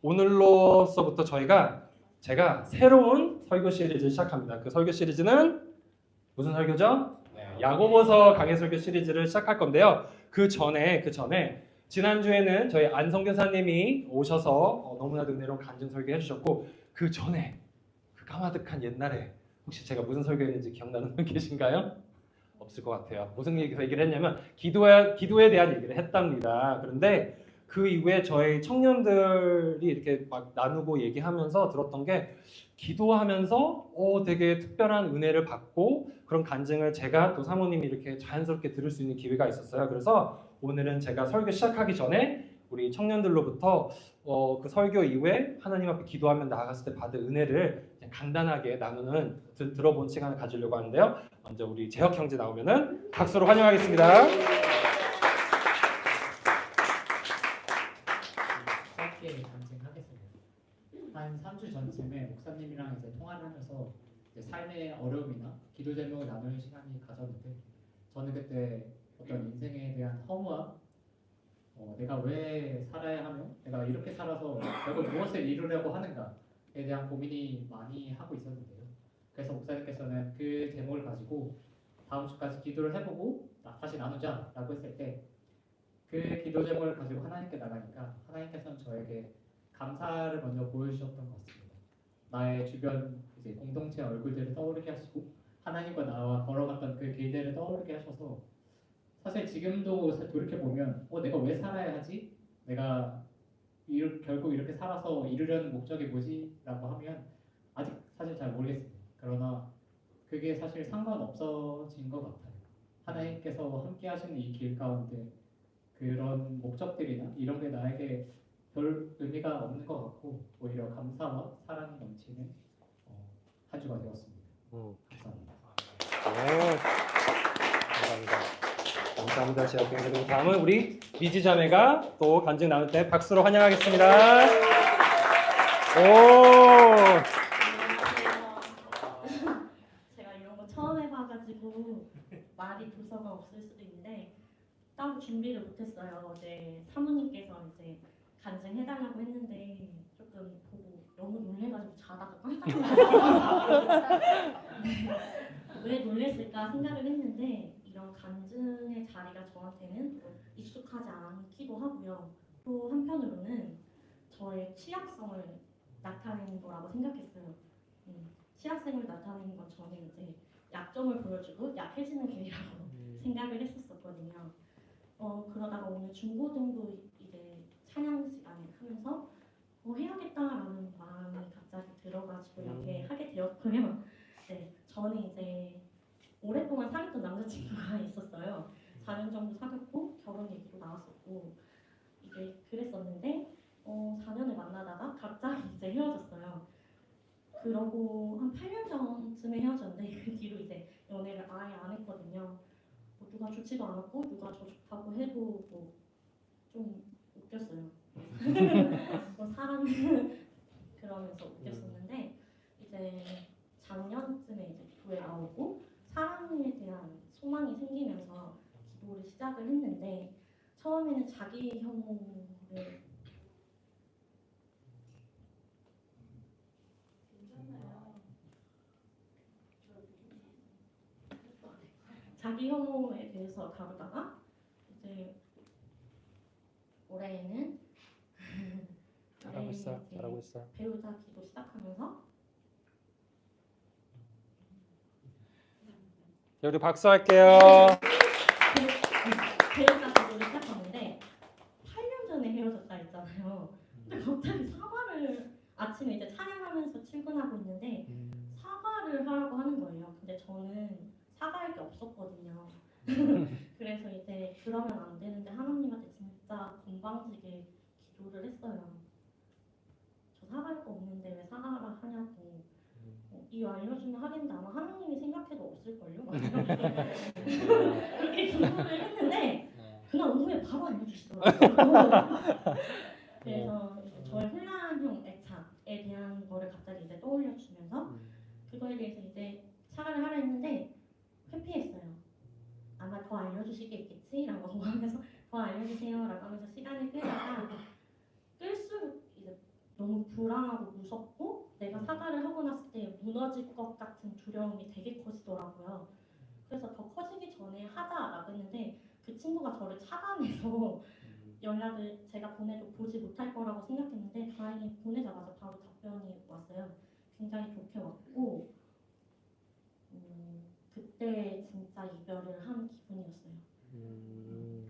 오늘로서부터 제가 새로운 설교 시리즈를 시작합니다. 그 설교 시리즈는 무슨 설교죠? 야고보서 강해 설교 시리즈를 시작할 건데요. 그 전에 지난주에는 저희 안성교사님이 오셔서 너무나도 은혜로운 간증 설교 해주셨고, 그 전에 그 까마득한 옛날에 혹시 제가 무슨 설교했는지 기억나는 분 계신가요? 없을 것 같아요. 무슨 얘기를 했냐면 기도에 대한 얘기를 했답니다. 그런데 그 이후에 저희 청년들이 이렇게 막 나누고 얘기하면서 들었던 게, 기도하면서 되게 특별한 은혜를 받고 그런 간증을 제가 또 사모님이 이렇게 자연스럽게 들을 수 있는 기회가 있었어요. 그래서 오늘은 제가 설교 시작하기 전에 우리 청년들로부터 그 설교 이후에 하나님 앞에 기도하면 나아갔을 때 받은 은혜를 그냥 간단하게 나누는 들어본 시간을 가지려고 하는데요. 먼저 우리 재혁 형제 나오면은 박수로 환영하겠습니다. 짧게 간증하겠습니다. 한 3주 전쯤에 목사님이랑 이제 통화를 하면서 이제 삶의 어려움이나 기도 제목을 나누는 시간이 가졌는데, 저는 그때 어떤 인생에 대한 허무함, 내가 왜 살아야 하며 내가 이렇게 살아서 결국 무엇을 이루려고 하는가에 대한 고민이 많이 하고 있었는데요. 그래서 목사님께서는 그 제목을 가지고 다음 주까지 기도를 해보고 다시 나누자라고 했을 때, 그 기도 제목을 가지고 하나님께 나가니까 하나님께서는 저에게 감사를 먼저 보여주셨던 것 같습니다. 나의 주변 이제 공동체 얼굴들을 떠오르게 하시고 하나님과 나와 걸어갔던 그 길들을 떠오르게 하셔서, 사실 지금도 돌이켜보면 내가 왜 살아야 하지? 내가 결국 이렇게 살아서 이루려는 목적이 뭐지? 라고 하면 아직 사실 잘 모르겠습니다. 그러나 그게 사실 상관없어진 것 같아요. 하나님께서 함께 하시는 이 길 가운데 그런 목적들이나 이런 게 나에게 별 의미가 없는 것 같고, 오히려 감사와 사랑이 넘치는 한 주가 되었습니다. 감사합니다. 감사합니다. 재혁 형제. 그리고 다음은 우리 미지 자매가 또 간증 나눌 때 박수로 환영하겠습니다. 제가 이런 거 처음 해봐가지고 말이 도서가 없을 수도 있는데 따로 준비를 못했어요. 어제 사모님께서 이제 간증해달라고 했는데 조금 보고 너무 놀래가지고 자다가 깜짝 놀랐어요. 왜 놀랬을까 생각을 했는데, 이런 간증의 자리가 저한테는 익숙하지 않기도 하고요. 또 한편으로는 저의 취약성을 나타내는 거라고 생각했어요. 취약성을 나타내는 건 저는 이제 약점을 보여주고 약해지는 길이라고 생각을 했었거든요. 그러다가 오늘 중고등도 이제 찬양 시간에 하면서 해야겠다라는 마음이 갑자기 들어가지고 이렇게 하게 되었고요. 네, 저는 이제 오랫동안 사귀었던 남자친구가 있었어요. 4년 정도 사귀었고 결혼 얘기도 나왔었고 이제 그랬었는데 4년을 만나다가 갑자기 이제 헤어졌어요. 그러고 한 8년 전쯤에 헤어졌는데 그 뒤로 이제 연애를 아예 안 했거든요. 누가 좋지도 않았고 누가 저 좋다고 해도 좀 웃겼어요. 사람은 그러면서 웃겼었는데, 이제 작년쯤에 이제 교회 나오고 사랑에 대한 소망이 생기면서 기도를 시작을 했는데, 처음에는 자기 혐오를 자기 혐오에 대해서 다루다가 이제 올해에는 잘하고 있어. 배우자 기도 시작하면서 우리 박수할게요. 배우자 기도를 시작하는데 8년 전에 헤어졌다 했잖아요. 근데 갑자기 사과를, 아침에 이제 찬양하면서 출근하고 있는데 사과를 하라고 하는 거예요. 근데 저는 사과할 게 없었거든요. 그래서 이제 그러면 안 되는데 하나님한테 진짜 건방지게 기도를 했어요. 저 사과할 거 없는데 왜 사과를 하냐고. 이거 알려주면 하겠는데 아마 하나님이 생각해도 없을걸요? 그렇게 기도를 했는데 그날 오후에 바로 알려주시더라고요. 그래서 이제 저의 혼란형 애착에 대한 거를 갑자기 이제 떠올려 주면서 그거에 대해서 이제 사과를 하라 했는데 회피했어요. 아마 더 알려주시겠지? 라고 하면서 더 알려주세요 라고 하면서 시간을 끌다가 끌수록 이제 너무 불안하고 무섭고 내가 사과를 하고 났을 때 무너질 것 같은 두려움이 되게 커지더라고요. 그래서 더 커지기 전에 하자라고 했는데 그 친구가 저를 차단해서 연락을 제가 보내도 보지 못할 거라고 생각했는데 다행히 보내자마자 바로 답변이 왔어요. 굉장히 좋게 왔고 그때 진짜 이별을 한 기분이었어요.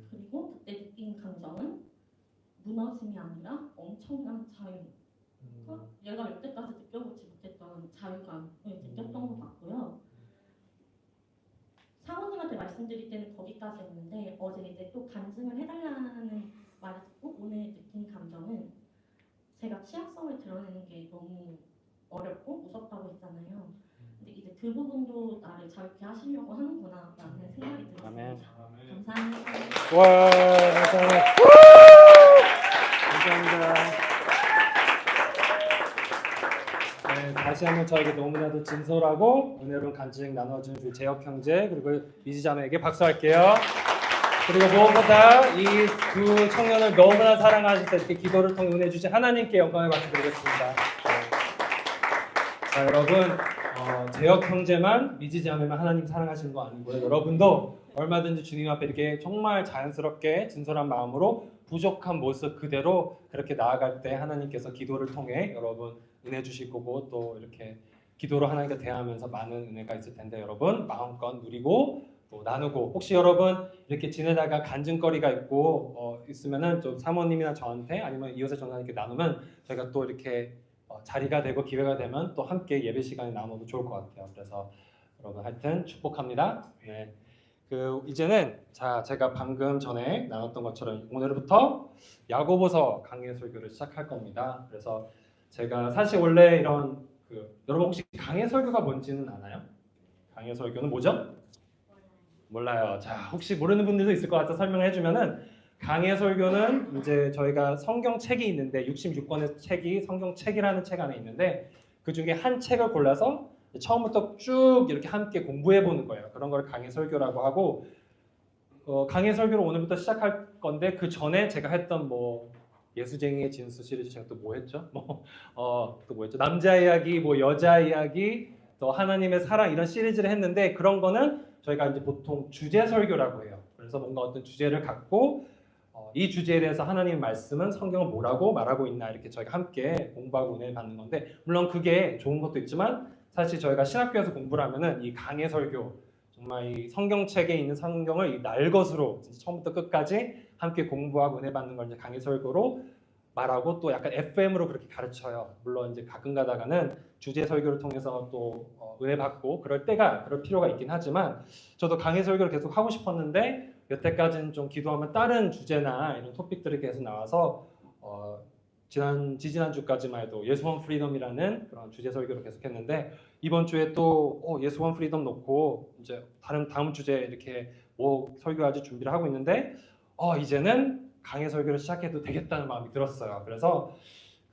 그리고 그때 느낀 감정은 무너짐이 아니라 엄청난 자유. 얘가 여태까지 느껴보지 못했던 자유감을 느꼈던 것 같고요. 사모님한테 말씀드릴 때는 거기까지였는데 어제 이제 또 간증을 해달라는 말을 듣고 오늘 느낀 감정은 제가 취약성을 드러내는 게 너무 어렵고 무섭다고 했잖아요. 근데 이제 그 부분도 나를 자유케 하시려고 하는구나라는 생각이 들었습니다. 아멘. 감사합니다. 와, 감사합니다. 감사합니다. 네, 다시 한번 저에게 너무나도 진솔하고 은혜로운 간증 나눠준 우리 재혁 형제 그리고 미지 자매에게 박수할게요. 그리고 무엇보다 이 두 청년을 너무나 사랑하실 때 이렇게 기도를 통해 은혜 주신 하나님께 영광을 박수드리겠습니다. 자, 여러분 재혁 형제만 미지 자매만 하나님 사랑하시는 거 아니고요. 여러분도 얼마든지 주님 앞에 이렇게 정말 자연스럽게 진솔한 마음으로 부족한 모습 그대로 그렇게 나아갈 때 하나님께서 기도를 통해 여러분 은혜 주실 거고 또 이렇게 기도로 하나님과 대화하면서 많은 은혜가 있을 텐데 여러분 마음껏 누리고 또 나누고 혹시 여러분 이렇게 지내다가 간증거리가 있고 있으면은 좀 사모님이나 저한테 아니면 이웃의 전사님께 나누면 저희가 또 이렇게 자리가 되고 기회가 되면 또 함께 예배 시간에 나눠도 좋을 것 같아요. 그래서 여러분 하여튼 축복합니다. 네. 이제는 제가 방금 전에 나눴던 것처럼 오늘부터 야고보서 강해 설교를 시작할 겁니다. 그래서 제가 사실 원래 이런 여러분 혹시 강해 설교가 뭔지는 아나요? 강해 설교는 뭐죠? 몰라요. 자, 혹시 모르는 분들도 있을 것 같아서 설명해 주면은 강해 설교는 이제 저희가 성경책이 있는데 66권의 책이 성경책이라는 책 안에 있는데 그 중에 한 책을 골라서 처음부터 쭉 이렇게 함께 공부해 보는 거예요. 그런 걸 강해 설교라고 하고 강해 설교를 오늘부터 시작할 건데 그 전에 제가 했던 예수쟁이의 진수 시리즈 제가 또 뭐 했죠? 또 뭐 했죠? 남자 이야기, 여자 이야기, 또 하나님의 사랑 이런 시리즈를 했는데 그런 거는 저희가 이제 보통 주제 설교라고 해요. 그래서 뭔가 어떤 주제를 갖고 이 주제에 대해서 하나님의 말씀은 성경은 뭐라고 말하고 있나 이렇게 저희가 함께 공부하고 은혜를 받는 건데 물론 그게 좋은 것도 있지만 사실 저희가 신학교에서 공부를 하면은 이 강해 설교 정말 이 성경책에 있는 성경을 이 날것으로 처음부터 끝까지 함께 공부하고 은혜 받는 걸 이제 강해 설교로 말하고 또 약간 FM으로 그렇게 가르쳐요. 물론 이제 가끔 가다가는 주제 설교를 통해서 또 은혜 받고 그럴 필요가 있긴 하지만 저도 강해 설교를 계속 하고 싶었는데 여태까지는 좀 기도하면 다른 주제나 이런 토픽들이 계속 나와서 지난주까지만 해도 예수 원 프리덤이라는 그런 주제 설교를 계속했는데 이번 주에 또 예수 원 프리덤 놓고 이제 다음 주제 이렇게 설교하지 준비를 하고 있는데 이제는 강해 설교를 시작해도 되겠다는 마음이 들었어요. 그래서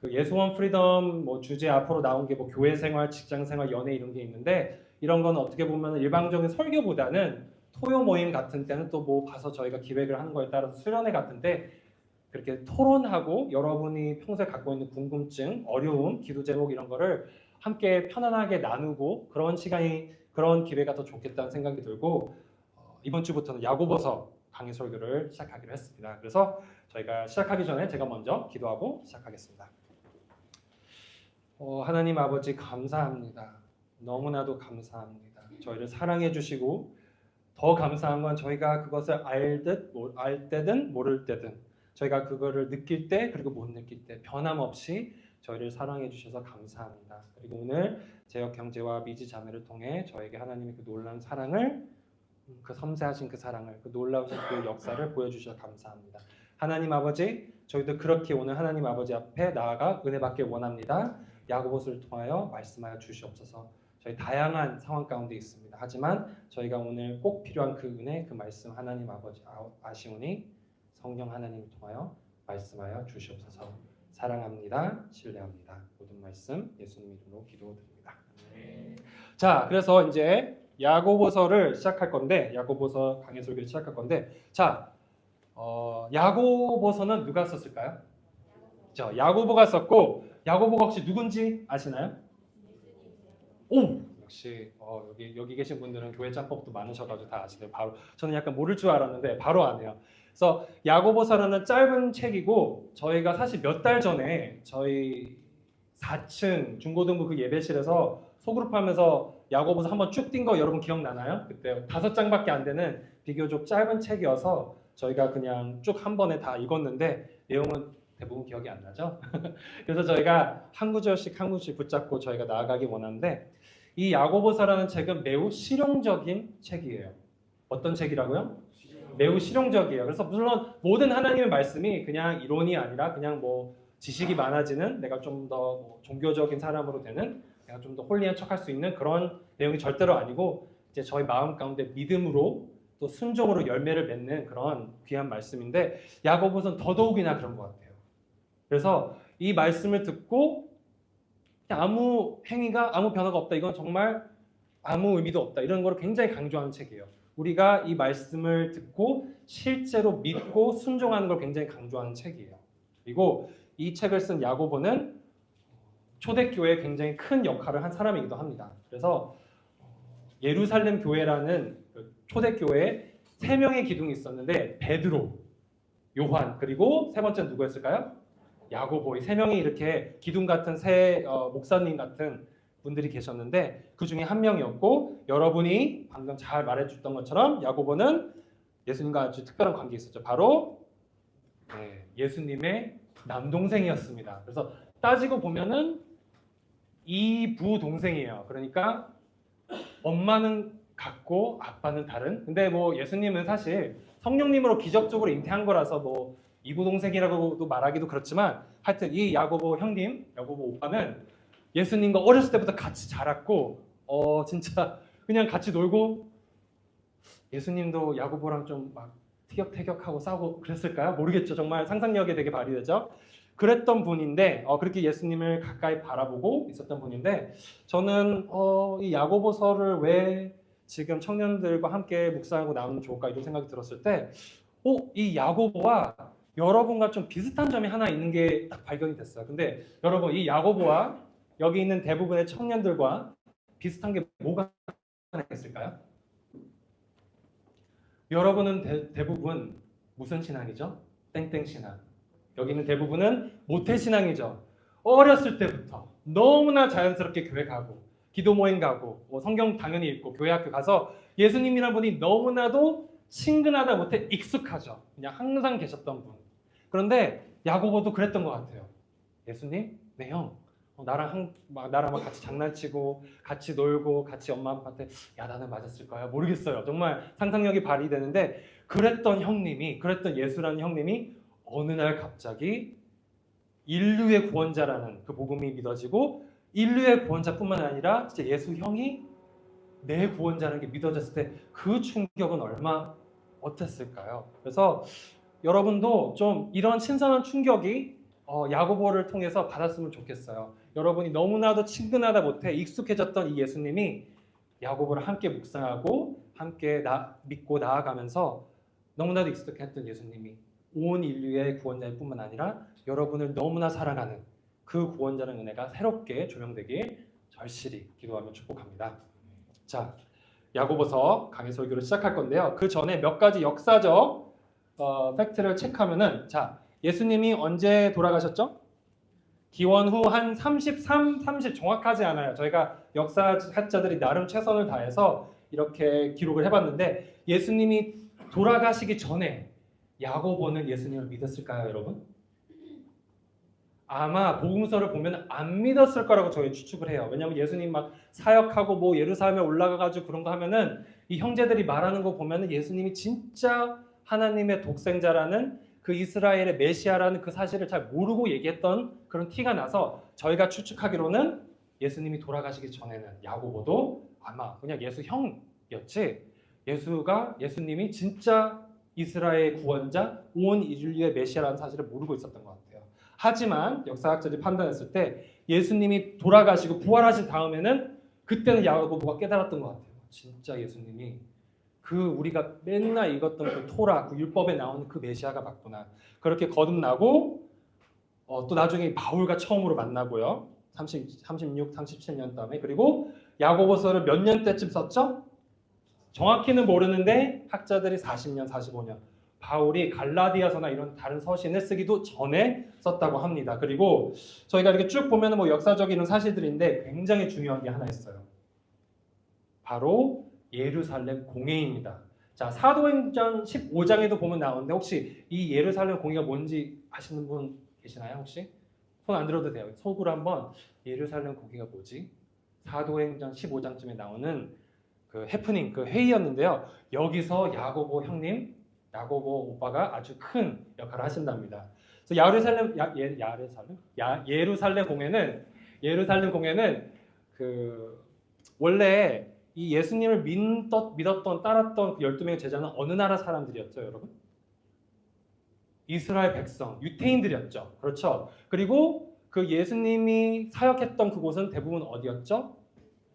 그 예수 원 프리덤 주제 앞으로 나온 게 교회 생활, 직장 생활, 연애 이런 게 있는데 이런 건 어떻게 보면 일방적인 설교보다는 토요 모임 같은 때는 또 봐서 저희가 기획을 하는 거에 따라서 수련회 같은데 그렇게 토론하고 여러분이 평소에 갖고 있는 궁금증, 어려움, 기도 제목 이런 거를 함께 편안하게 나누고 그런 기회가 더 좋겠다는 생각이 들고 이번 주부터는 야고보서 강의 설교를 시작하기로 했습니다. 그래서 저희가 시작하기 전에 제가 먼저 기도하고 시작하겠습니다. 하나님 아버지 감사합니다. 너무나도 감사합니다. 저희를 사랑해 주시고 더 감사한 건 저희가 그것을 알 때든 모를 때든 저희가 그거를 느낄 때 그리고 못 느낄 때 변함없이 저희를 사랑해 주셔서 감사합니다. 그리고 오늘 재혁 형제와 미지 자매를 통해 저에게 하나님의 그 놀라운 사랑을 그 섬세하신 그 사랑을 그 놀라우신 그 역사를 보여주셔서 감사합니다. 하나님 아버지 저희도 그렇게 오늘 하나님 아버지 앞에 나아가 은혜 받길 원합니다. 야고보서를 통하여 말씀하여 주시옵소서. 저희 다양한 상황 가운데 있습니다. 하지만 저희가 오늘 꼭 필요한 그 은혜 그 말씀 하나님 아버지 아시오니 성령 하나님을 통하여 말씀하여 주시옵소서. 사랑합니다. 신뢰합니다. 모든 말씀 예수님 이름으로 기도드립니다. 자, 그래서 이제 야고보서를 시작할 건데 야고보서 강해 설교를 시작할 건데 자, 야고보서는 누가 썼을까요? 야고보가 썼고 야고보가 혹시 누군지 아시나요? 오! 역시 여기 계신 분들은 교회 짬법도 많으셔가지고 다 아시네요. 바로 저는 약간 모를 줄 알았는데 바로 아네요. 그래서 야고보서라는 짧은 책이고 저희가 사실 몇 달 전에 저희 4층 중고등부 그 예배실에서 소그룹하면서 야고보서 한번 쭉 뛴 거 여러분 기억나나요? 그때 5장밖에 안 되는 비교적 짧은 책이어서 저희가 그냥 쭉 한 번에 다 읽었는데 내용은 대부분 기억이 안 나죠? 그래서 저희가 한 구절씩 한 구절씩 붙잡고 저희가 나아가기 원하는데 이 야고보서라는 책은 매우 실용적인 책이에요. 어떤 책이라고요? 매우 실용적이에요. 그래서 물론 모든 하나님의 말씀이 그냥 이론이 아니라 그냥 뭐 지식이 많아지는 내가 좀 더 종교적인 사람으로 되는 내가 좀 더 홀리한 척할 수 있는 그런 내용이 절대로 아니고 이제 저희 마음 가운데 믿음으로 또 순종으로 열매를 맺는 그런 귀한 말씀인데 야고보서는 더더욱이나 그런 것 같아요. 그래서 이 말씀을 듣고 그냥 아무 행위가 아무 변화가 없다. 이건 정말 아무 의미도 없다. 이런 걸 굉장히 강조하는 책이에요. 우리가 이 말씀을 듣고 실제로 믿고 순종하는 걸 굉장히 강조하는 책이에요. 그리고 이 책을 쓴 야고보는 초대교회에 굉장히 큰 역할을 한 사람이기도 합니다. 그래서 예루살렘 교회라는 초대교회에 3명의 기둥이 있었는데 베드로, 요한, 그리고 세 번째는 누구였을까요? 야고보. 이 3명이 이렇게 기둥 같은 목사님 같은 분들이 계셨는데 그 중에 한 명이었고 여러분이 방금 잘 말해줬던 것처럼 야고보는 예수님과 아주 특별한 관계가 있었죠. 바로 예수님의 남동생이었습니다. 그래서 따지고 보면은 이부 동생이에요. 그러니까 엄마는 같고 아빠는 다른. 근데 뭐 예수님은 사실 성령님으로 기적적으로 잉태한 거라서 뭐 이부 동생이라고도 말하기도 그렇지만 하여튼 이 야고보 형님, 야고보 오빠는 예수님과 어렸을 때부터 같이 자랐고 진짜 그냥 같이 놀고 예수님도 야고보랑 좀 막 티격태격하고 싸우고 그랬을까요? 모르겠죠. 정말 상상력이 되게 발휘되죠. 그랬던 분인데 그렇게 예수님을 가까이 바라보고 있었던 분인데 저는 이 야고보서를 왜 지금 청년들과 함께 묵상하고 나누면 좋을까 이런 생각이 들었을 때 이 야고보와 여러분과 좀 비슷한 점이 하나 있는 게 딱 발견이 됐어요. 근데 여러분 이 야고보와 여기 있는 대부분의 청년들과 비슷한 게 뭐가 하나 있을까요? 여러분은 대부분 무슨 신앙이죠? 땡땡 신앙. 여기 있는 대부분은 모태 신앙이죠. 어렸을 때부터 너무나 자연스럽게 교회 가고 기도 모임 가고 성경 당연히 읽고 교회 학교 가서 예수님이라는 분이 너무나도 친근하다 못해 익숙하죠. 그냥 항상 계셨던 분. 그런데 야고보도 그랬던 것 같아요. 예수님? 네 형. 나랑 막 같이 장난치고 같이 놀고 같이 엄마 아빠한테 야단을 맞았을까요? 모르겠어요. 정말 상상력이 발휘되는데 그랬던 예수라는 형님이 어느 날 갑자기 인류의 구원자라는 그 복음이 믿어지고 인류의 구원자뿐만 아니라 진짜 예수 형이 내 구원자라는 게 믿어졌을 때 그 충격은 얼마 어땠을까요? 그래서 여러분도 좀 이런 신선한 충격이 야고보를 통해서 받았으면 좋겠어요. 여러분이 너무나도 친근하다 못해 익숙해졌던 이 예수님이 야고보를 함께 묵상하고 함께 믿고 나아가면서 너무나도 익숙했던 예수님이 온 인류의 구원자일 뿐만 아니라 여러분을 너무나 사랑하는 그 구원자의 은혜가 새롭게 조명되길 절실히 기도하며 축복합니다. 자, 야고보서 강해 설교를 시작할 건데요. 그 전에 몇 가지 역사적 팩트를 체크하면은 자, 예수님이 언제 돌아가셨죠? 기원 후 한 30 정확하지 않아요. 저희가 역사학자들이 나름 최선을 다해서 이렇게 기록을 해봤는데 예수님이 돌아가시기 전에 야고보는 예수님을 믿었을까요, 여러분? 아마 복음서를 보면 안 믿었을 거라고 저희 추측을 해요. 왜냐하면 예수님 막 사역하고 뭐 예루살렘에 올라가가지고 그런 거 하면은 이 형제들이 말하는 거 보면은 예수님이 진짜 하나님의 독생자라는 그 이스라엘의 메시아라는 그 사실을 잘 모르고 얘기했던 그런 티가 나서 저희가 추측하기로는 예수님이 돌아가시기 전에는 야고보도 아마 그냥 예수 형이었지 예수님이 진짜 이스라엘의 구원자 온 인류의 메시아라는 사실을 모르고 있었던 것 같아요. 하지만 역사학자들이 판단했을 때 예수님이 돌아가시고 부활하신 다음에는 그때는 야고보가 깨달았던 것 같아요. 진짜 예수님이 그 우리가 맨날 읽었던 그 토라, 그 율법에 나오는 그 메시아가 맞구나. 그렇게 거듭나고 또 나중에 바울과 처음으로 만나고요. 36, 37년 다음에. 그리고 야고보서를 몇 년 때쯤 썼죠? 정확히는 모르는데 학자들이 40년, 45년. 바울이 갈라디아서나 이런 다른 서신을 쓰기도 전에 썼다고 합니다. 그리고 저희가 이렇게 쭉 보면 뭐 역사적인 이런 사실들인데 굉장히 중요한 게 하나 있어요. 바로 예루살렘 공회입니다. 자, 사도행전 15장에도 보면 나오는데 혹시 이 예루살렘 공회가 뭔지 아시는 분 계시나요? 혹시? 손 안 들어도 돼요. 속으로 한번 예루살렘 공회가 뭐지? 사도행전 15장쯤에 나오는 그 해프닝, 그 회의였는데요. 여기서 야고보 형님, 야고보 오빠가 아주 큰 역할을 하신답니다. 그래서 예루살렘 공회는 그 원래 이 예수님을 믿었던 따랐던 그 12명의 제자는 어느 나라 사람들이었죠, 여러분? 이스라엘 백성, 유태인들이었죠. 그렇죠? 그리고 그 예수님이 사역했던 그곳은 대부분 어디였죠?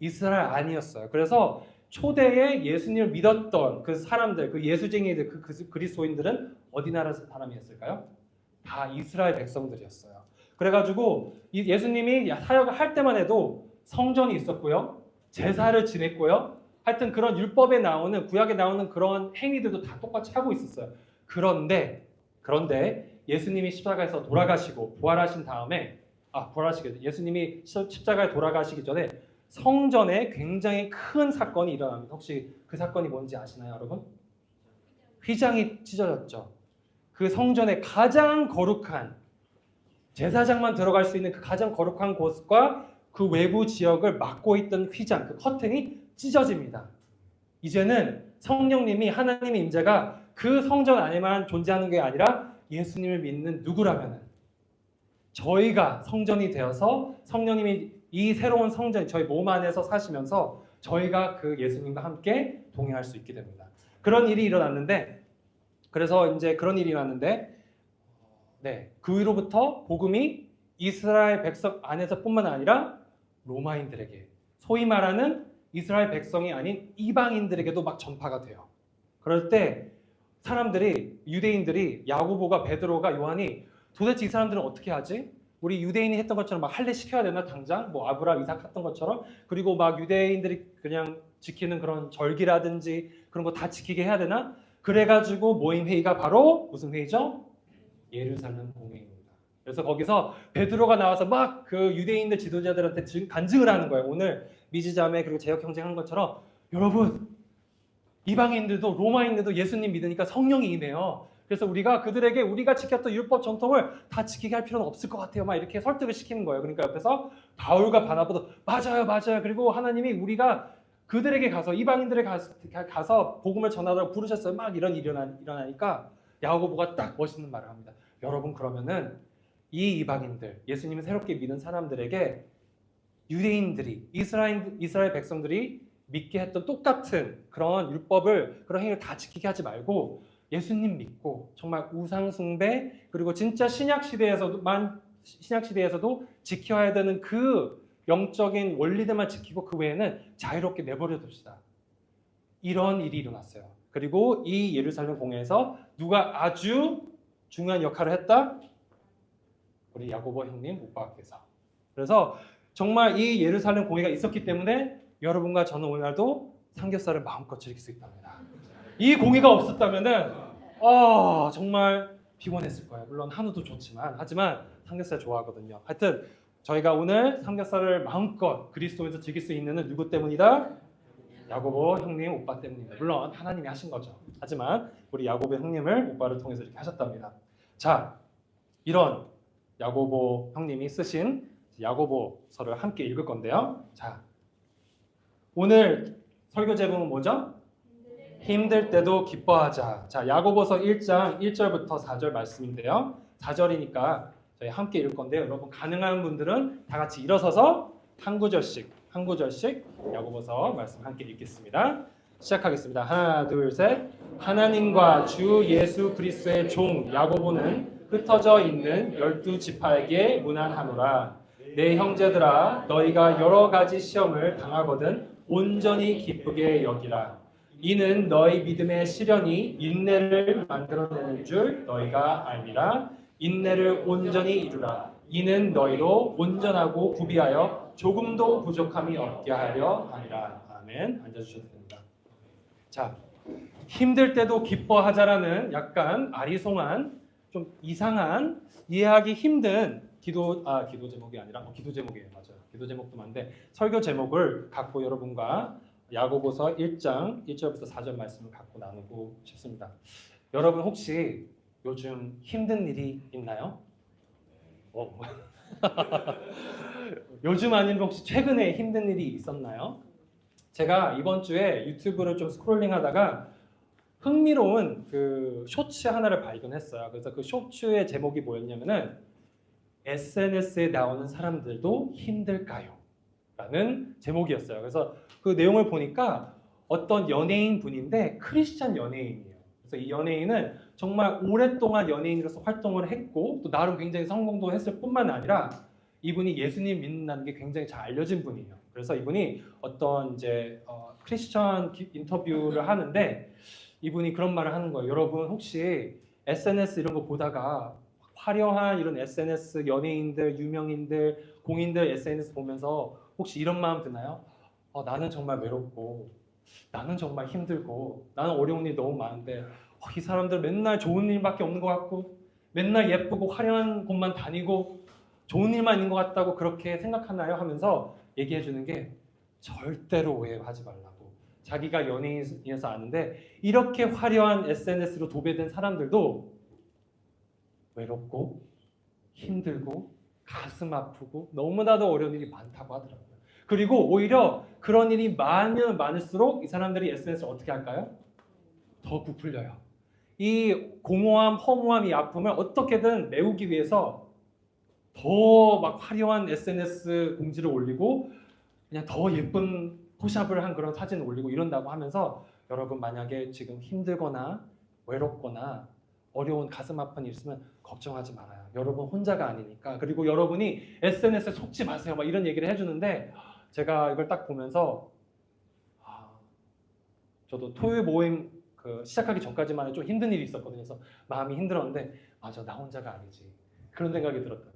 이스라엘 아니었어요. 그래서 초대에 예수님을 믿었던 그 사람들, 그 예수쟁이들, 그 그리스도인들은 어디 나라 사람이었을까요? 다 이스라엘 백성들이었어요. 그래가지고 이 예수님이 사역을 할 때만 해도 성전이 있었고요. 제사를 지냈고요. 하여튼 그런 율법에 나오는, 구약에 나오는 그런 행위들도 다 똑같이 하고 있었어요. 그런데 예수님이 십자가에서 돌아가시고 부활하신 다음에 예수님이 십자가에 돌아가시기 전에 성전에 굉장히 큰 사건이 일어납니다. 혹시 그 사건이 뭔지 아시나요, 여러분? 휘장이 찢어졌죠. 그 성전의 가장 거룩한 제사장만 들어갈 수 있는 그 가장 거룩한 곳과 그 외부 지역을 막고 있던 휘장, 그 커튼이 찢어집니다. 이제는 성령님이, 하나님의 임재가 그 성전 안에만 존재하는 게 아니라 예수님을 믿는 누구라면 저희가 성전이 되어서 성령님이 이 새로운 성전, 저희 몸 안에서 사시면서 저희가 그 예수님과 함께 동행할 수 있게 됩니다. 그런 일이 일어났는데, 그 위로부터 복음이 이스라엘 백성 안에서뿐만 아니라 로마인들에게, 소위 말하는 이스라엘 백성이 아닌 이방인들에게도 막 전파가 돼요. 그럴 때 유대인들이, 야고보가, 베드로가, 요한이 도대체 이 사람들은 어떻게 하지? 우리 유대인이 했던 것처럼 막 할례 시켜야 되나 당장? 뭐 아브라함, 이삭 했던 것처럼? 그리고 막 유대인들이 그냥 지키는 그런 절기라든지 그런 거 다 지키게 해야 되나? 그래가지고 모인 회의가 바로 무슨 회의죠? 예루살렘 공회입니다. 그래서 거기서 베드로가 나와서 막 그 유대인들 지도자들한테 간증을 하는 거예요. 오늘 미지자매 그리고 제역 형제 한 것처럼 여러분, 이방인들도 로마인들도 예수님 믿으니까 성령이 임해요. 그래서 우리가 그들에게 우리가 지켰던 율법 정통을 다 지키게 할 필요는 없을 것 같아요. 막 이렇게 설득을 시키는 거예요. 그러니까 옆에서 바울과 바나바도 맞아요. 그리고 하나님이 우리가 그들에게 가서, 이방인들에 가서 복음을 전하라고 부르셨어요. 막 이런 일이 일어나니까 야고보가 딱 멋있는 말을 합니다. 여러분, 그러면은 이 이방인들, 예수님을 새롭게 믿은 사람들에게 유대인들이, 이스라엘 백성들이 믿게 했던 똑같은 그런 율법을, 그런 행위를 다 지키게 하지 말고 예수님 믿고 정말 우상 숭배, 그리고 진짜 신약 시대에서도 지켜야 되는 그 영적인 원리들만 지키고 그 외에는 자유롭게 내버려 둡시다. 이런 일이 일어났어요. 그리고 이 예루살렘 공회에서 누가 아주 중요한 역할을 했다? 우리 야고보 형님 오빠께서. 그래서 정말 이 예루살렘 공회가 있었기 때문에 여러분과 저는 오늘날도 삼겹살을 마음껏 즐길 수 있답니다. 이 공회가 없었다면은 정말 피곤했을 거예요. 물론 한우도 좋지만, 하지만 삼겹살 좋아하거든요. 하여튼 저희가 오늘 삼겹살을 마음껏 그리스도에서 즐길 수 있는 누구 때문이다? 야고보 형님 오빠 때문입니다. 물론 하나님이 하신 거죠. 하지만 우리 야고보 형님을 오빠를 통해서 이렇게 하셨답니다. 자, 이런 야고보 형님이 쓰신 야고보서를 함께 읽을 건데요. 자, 오늘 설교 제목은 뭐죠? 힘들 때도 기뻐하자. 자, 야고보서 1장 1절부터 4절 말씀인데요. 4절이니까 저희 함께 읽을 건데요. 여러분, 가능한 분들은 다 같이 일어서서 한 구절씩 야고보서 말씀 함께 읽겠습니다. 시작하겠습니다. 하나, 둘, 셋. 하나님과 주 예수 그리스도의 종 야고보는 흩어져 있는 12지파에게 문안하노라. 내 형제들아, 너희가 여러 가지 시험을 당하거든 온전히 기쁘게 여기라. 이는 너희 믿음의 시련이 인내를 만들어내는 줄 너희가 알미라. 인내를 온전히 이루라. 이는 너희로 온전하고 구비하여 조금도 부족함이 없게 하려 함이라. 아멘. 앉아주셔도 됩니다. 자, 힘들 때도 기뻐하자라는 약간 아리송한 좀 이상한 이해하기 힘든 기도 제목이 아니라 기도 제목이에요. 맞아요. 기도 제목도 많은데 설교 제목을 갖고 여러분과 야고보서 1장 1절부터 4절 말씀을 갖고 나누고 싶습니다. 여러분 혹시 요즘 힘든 일이 있나요? 요즘 아니면 혹시 최근에 힘든 일이 있었나요? 제가 이번 주에 유튜브를 좀 스크롤링하다가 흥미로운 그 쇼츠 하나를 발견했어요. 그래서 그 쇼츠의 제목이 뭐였냐면은 SNS에 나오는 사람들도 힘들까요? 라는 제목이었어요. 그래서 그 내용을 보니까 어떤 연예인 분인데 크리스찬 연예인이에요. 그래서 이 연예인은 정말 오랫동안 연예인으로서 활동을 했고 또 나름 굉장히 성공도 했을 뿐만 아니라 이분이 예수님 믿는다는 게 굉장히 잘 알려진 분이에요. 그래서 이분이 어떤 이제 크리스천 인터뷰를 하는데 이분이 그런 말을 하는 거예요. 여러분 혹시 SNS 이런 거 보다가 화려한 이런 SNS 연예인들, 유명인들, 공인들 SNS 보면서 혹시 이런 마음 드나요? 나는 정말 외롭고 나는 정말 힘들고 나는 어려운 일이 너무 많은데 이 사람들 맨날 좋은 일밖에 없는 것 같고 맨날 예쁘고 화려한 곳만 다니고 좋은 일만 있는 것 같다고 그렇게 생각하나요? 하면서 얘기해 주는 게 절대로 오해하지 말라고. 자기가 연예인이어서 아는데 이렇게 화려한 SNS로 도배된 사람들도 외롭고 힘들고 가슴 아프고 너무나도 어려운 일이 많다고 하더라고요. 그리고 오히려 그런 일이 많으면 많을수록 이 사람들이 SNS를 어떻게 할까요? 더 부풀려요. 이 공허함, 허무함, 이 아픔을 어떻게든 메우기 위해서 더 막 화려한 SNS 공지를 올리고 그냥 더 예쁜 포샵을 한 그런 사진을 올리고 이런다고 하면서 여러분 만약에 지금 힘들거나 외롭거나 어려운 가슴 아픈 일 있으면 걱정하지 말아요. 여러분 혼자가 아니니까. 그리고 여러분이 SNS에 속지 마세요. 막 이런 얘기를 해주는데 제가 이걸 딱 보면서 저도 토요일 모임 시작하기 전까지만 해도 좀 힘든 일이 있었거든요. 그래서 마음이 힘들었는데 맞아 나 혼자가 아니지. 그런 생각이 들었답니다.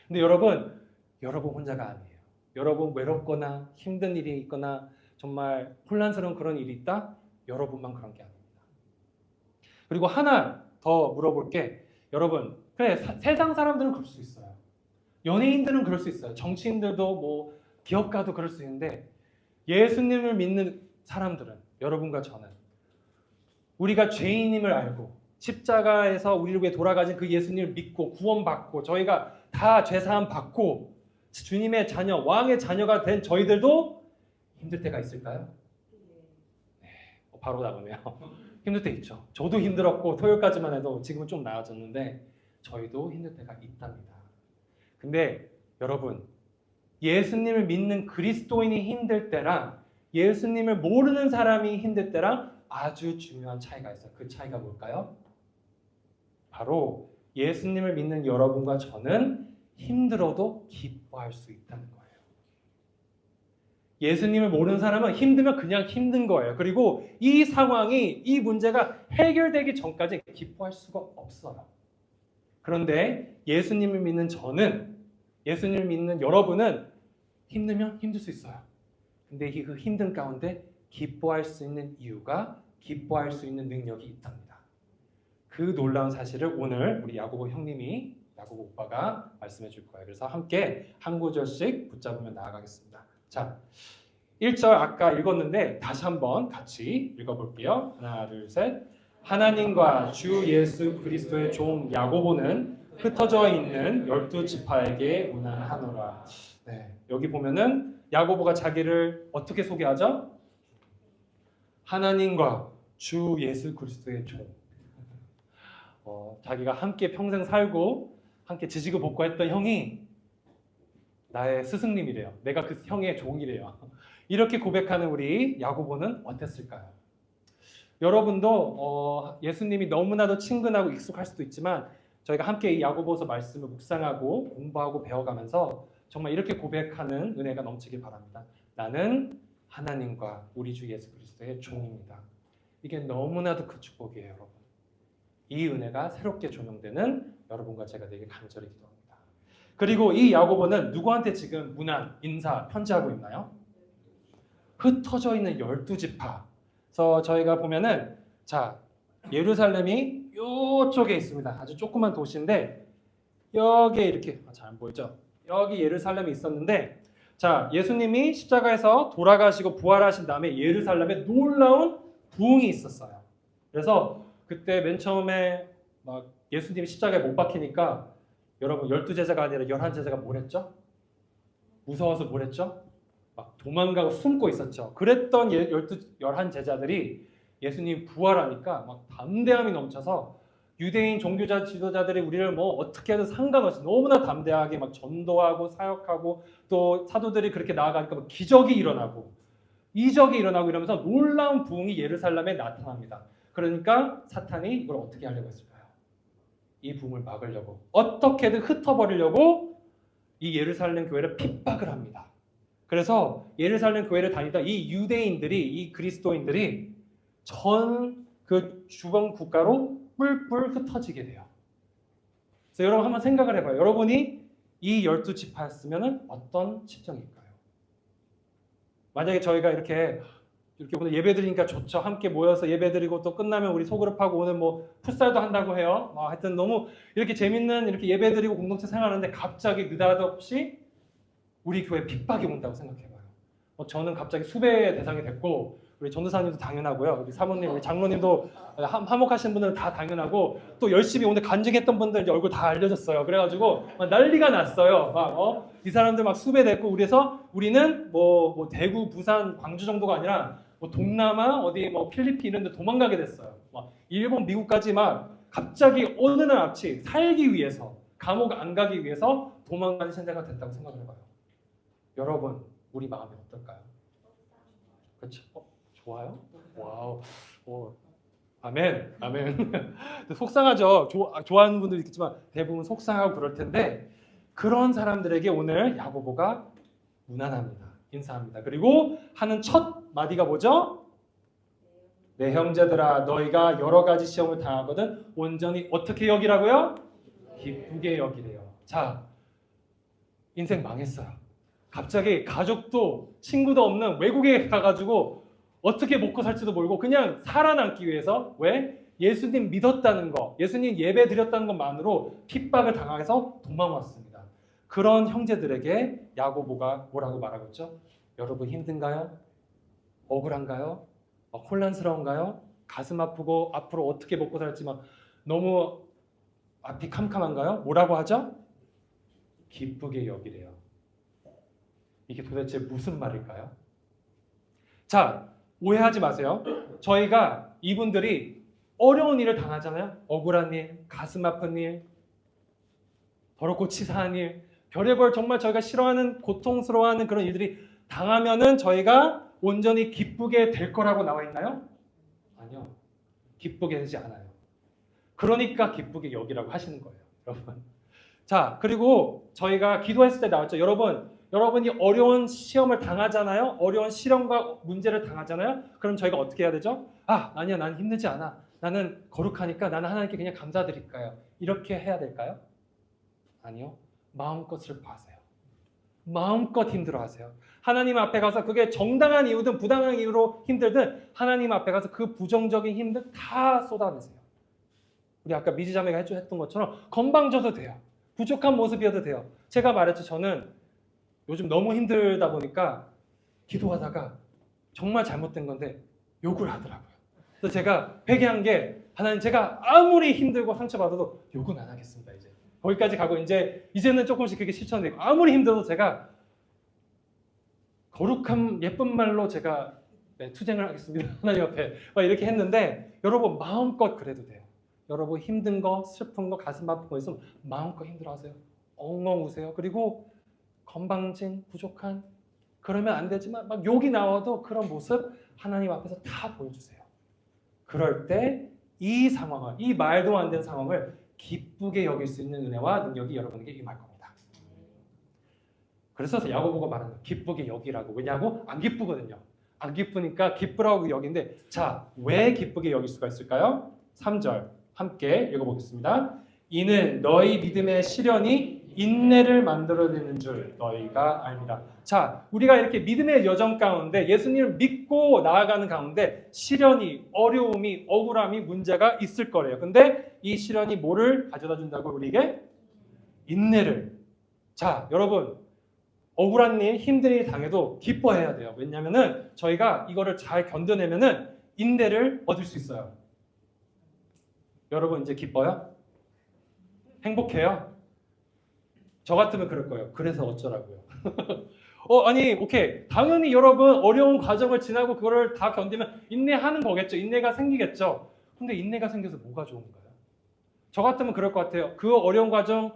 근데 여러분 혼자가 아니에요. 여러분 외롭거나 힘든 일이 있거나 정말 혼란스러운 그런 일이 있다? 여러분만 그런 게 아닙니다. 그리고 하나 더 물어볼게. 여러분 그래 세상 사람들은 그럴 수 있어요. 연예인들은 그럴 수 있어요. 정치인들도 뭐 기업가도 그럴 수 있는데 예수님을 믿는 사람들은 여러분과 저는 우리가 죄인임을 알고 십자가에서 우리를 위해 돌아가신 그 예수님을 믿고 구원받고 저희가 다 죄사함 받고 주님의 자녀, 왕의 자녀가 된 저희들도 힘들 때가 있을까요? 네, 바로 나오네요. 힘들 때 있죠. 저도 힘들었고 토요일까지만 해도 지금은 좀 나아졌는데 저희도 힘들 때가 있답니다. 근데 여러분 예수님을 믿는 그리스도인이 힘들 때랑 예수님을 모르는 사람이 힘들 때랑 아주 중요한 차이가 있어요. 그 차이가 뭘까요? 바로 예수님을 믿는 여러분과 저는 힘들어도 기뻐할 수 있다는 거예요. 예수님을 모르는 사람은 힘들면 그냥 힘든 거예요. 그리고 이 상황이, 이 문제가 해결되기 전까지 기뻐할 수가 없어요. 그런데 예수님을 믿는 저는, 예수님을 믿는 여러분은 힘들면 힘들 수 있어요. 근데 그 힘든 가운데 기뻐할 수 있는 이유가, 기뻐할 수 있는 능력이 있답니다. 그 놀라운 사실을 오늘 우리 야고보 형님이, 야고보 오빠가 말씀해 줄 거예요. 그래서 함께 한 구절씩 붙잡으며 나아가겠습니다. 자, 1절 아까 읽었는데 다시 한번 같이 읽어볼게요. 하나, 둘, 셋. 하나님과 주 예수 그리스도의 종 야고보는 흩어져 있는 12지파에게 문안하노라. 네, 여기 보면은 야고보가 자기를 어떻게 소개하죠? 하나님과 주 예수 그리스도의 종. 자기가 함께 평생 살고 함께 지지고 볶고 했던 형이 나의 스승님이래요. 내가 그 형의 종이래요. 이렇게 고백하는 우리 야고보는 어땠을까요? 여러분도 예수님이 너무나도 친근하고 익숙할 수도 있지만 저희가 함께 이 야고보서 말씀을 묵상하고 공부하고 배워가면서 정말 이렇게 고백하는 은혜가 넘치길 바랍니다. 나는 하나님과 우리 주 예수 그리스도의 종입니다. 이게 너무나도 그 축복이에요, 여러분. 이 은혜가 새롭게 조명되는 여러분과 제가 되길 간절히 기도합니다. 그리고 이 야고보는 누구한테 지금 문안, 인사, 편지하고 있나요? 흩어져 있는 12지파. 그래서 저희가 보면은 자, 예루살렘이 이쪽에 있습니다. 아주 조그만 도시인데 여기에 이렇게 잘 안 보이죠? 여기 예루살렘이 있었는데 자, 예수님이 십자가에서 돌아가시고 부활하신 다음에 예루살렘에 놀라운 부흥이 있었어요. 그래서 그때 맨 처음에 막 예수님이 십자가에 못 박히니까 여러분 12제자가 아니라 11제자가 뭘 했죠? 무서워서 뭘 했죠? 막 도망가고 숨고 있었죠. 그랬던 11제자들이 예수님 부활하니까 막 담대함이 넘쳐서 유대인 종교자 지도자들이 우리를 뭐 어떻게 해도 상관없이 너무나 담대하게 막 전도하고 사역하고 또 사도들이 그렇게 나아가니까 막 기적이 일어나고 이적이 일어나고 이러면서 놀라운 부흥이 예루살렘에 나타납니다. 그러니까 사탄이 이걸 어떻게 하려고 했을까요? 이 부흥을 막으려고 어떻게든 흩어버리려고 이 예루살렘 교회를 핍박을 합니다. 그래서 예루살렘 교회를 다니던 이 유대인들이 이 그리스도인들이 전 그 주변 국가로 뿔뿔 흩어지게 돼요. 그래서 여러분 한번 생각을 해봐요. 여러분이 이 12지파였으면 어떤 심정일까요? 만약에 저희가 이렇게 오늘 예배 드리니까 좋죠. 함께 모여서 예배 드리고 또 끝나면 우리 소그룹하고 오늘 뭐 풋살도 한다고 해요. 하여튼 너무 이렇게 재밌는 이렇게 예배 드리고 공동체 생활하는데 갑자기 느닷없이 우리 교회 핍박이 온다고 생각해봐요. 저는 갑자기 수배의 대상이 됐고 우리 전도사님도 당연하고요. 우리 사모님, 우리 장로님도 화목하신 분들은 다 당연하고 또 열심히 오늘 간증했던 분들 이제 얼굴 다 알려졌어요. 그래가지고 막 난리가 났어요. 이 사람들 막 수배됐고 우리는 뭐 대구, 부산, 광주 정도가 아니라 뭐 동남아 어디 뭐 필리핀 이런 데 도망가게 됐어요. 막 일본, 미국까지 막 갑자기 어느 날 앞치 살기 위해서 감옥 안 가기 위해서 도망가는 시대가 됐다고 생각을 해봐요. 여러분 우리 마음이 어떨까요? 그렇죠? 좋아요? 와우. 아멘. 속상하죠. 좋아하는 분도 있겠지만 대부분 속상하고 그럴 텐데 그런 사람들에게 오늘 야고보가 문안합니다. 인사합니다. 그리고 하는 첫 마디가 뭐죠? 내 형제들아 너희가 여러 가지 시험을 당하거든 온전히 어떻게 여기라고요? 기쁘게 여기래요. 자, 인생 망했어요. 갑자기 가족도 친구도 없는 외국에 가가지고 어떻게 먹고 살지도 모르고 그냥 살아남기 위해서 왜? 예수님 믿었다는 거, 예수님 예배 드렸다는 것만으로 핍박을 당해서 도망왔습니다. 그런 형제들에게 야고보가 뭐라고 말하고 있죠? 여러분 힘든가요? 억울한가요? 혼란스러운가요? 가슴 아프고 앞으로 어떻게 먹고 살지 막 너무 앞이 캄캄한가요? 뭐라고 하죠? 기쁘게 여기래요. 이게 도대체 무슨 말일까요? 자, 오해하지 마세요. 저희가 이분들이 어려운 일을 당하잖아요. 억울한 일, 가슴 아픈 일, 더럽고 치사한 일, 별의별 정말 저희가 싫어하는 고통스러워하는 그런 일들이 당하면은 저희가 온전히 기쁘게 될 거라고 나와 있나요? 아니요. 기쁘게 되지 않아요. 그러니까 기쁘게 여기라고 하시는 거예요. 여러분. 자, 그리고 저희가 기도했을 때 나왔죠. 여러분이 어려운 시험을 당하잖아요. 어려운 시련과 문제를 당하잖아요. 그럼 저희가 어떻게 해야 되죠? 아니야, 난 힘들지 않아. 나는 거룩하니까 나는 하나님께 그냥 감사드릴까요? 이렇게 해야 될까요? 아니요. 마음껏 슬퍼하세요. 마음껏 힘들어하세요. 하나님 앞에 가서 그게 정당한 이유든 부당한 이유로 힘들든 하나님 앞에 가서 그 부정적인 힘들 다 쏟아내세요. 우리 아까 미지자매가 했던 것처럼 건방져도 돼요. 부족한 모습이어도 돼요. 제가 말했죠. 저는 요즘 너무 힘들다 보니까 기도하다가 정말 잘못된 건데 욕을 하더라고요. 그래서 제가 회개한 게 하나님 제가 아무리 힘들고 상처받아도 욕은 안 하겠습니다. 이제 거기까지 가고 이제는 조금씩 그게 실천되고 아무리 힘들어도 제가 거룩한 예쁜 말로 제가 투쟁을 하겠습니다. 하나님 앞에 막 이렇게 했는데 여러분 마음껏 그래도 돼요. 여러분 힘든 거, 슬픈 거, 가슴 아픈 거 있으면 마음껏 힘들어하세요. 엉엉 우세요. 그리고 건방진, 부족한 그러면 안 되지만 막 욕이 나와도 그런 모습 하나님 앞에서 다 보여주세요. 그럴 때 이 상황을, 이 말도 안 되는 상황을 기쁘게 여길 수 있는 은혜와 능력이 여러분에게 임할 겁니다. 그래서 야고보가 말하는 기쁘게 여기라고. 왜냐하고 안 기쁘거든요. 안 기쁘니까 기쁘라고 여기는데 자, 왜 기쁘게 여길 수가 있을까요? 3절 함께 읽어보겠습니다. 이는 너희 믿음의 시련이 인내를 만들어내는 줄 너희가 압니다. 자, 우리가 이렇게 믿음의 여정 가운데 예수님을 믿고 나아가는 가운데 시련이, 어려움이, 억울함이, 문제가 있을 거래요. 근데 이 시련이 뭐를 가져다 준다고 우리에게? 인내를. 자, 여러분, 억울한 일, 힘든 일 당해도 기뻐해야 돼요. 왜냐면은 저희가 이거를 잘 견뎌내면은 인내를 얻을 수 있어요. 여러분 이제 기뻐요? 행복해요? 저 같으면 그럴 거예요. 그래서 어쩌라고요. 아니, 오케이. 당연히 여러분 어려운 과정을 지나고 그거를 다 견디면 인내하는 거겠죠. 인내가 생기겠죠. 근데 인내가 생겨서 뭐가 좋은가요? 저 같으면 그럴 것 같아요. 그 어려운 과정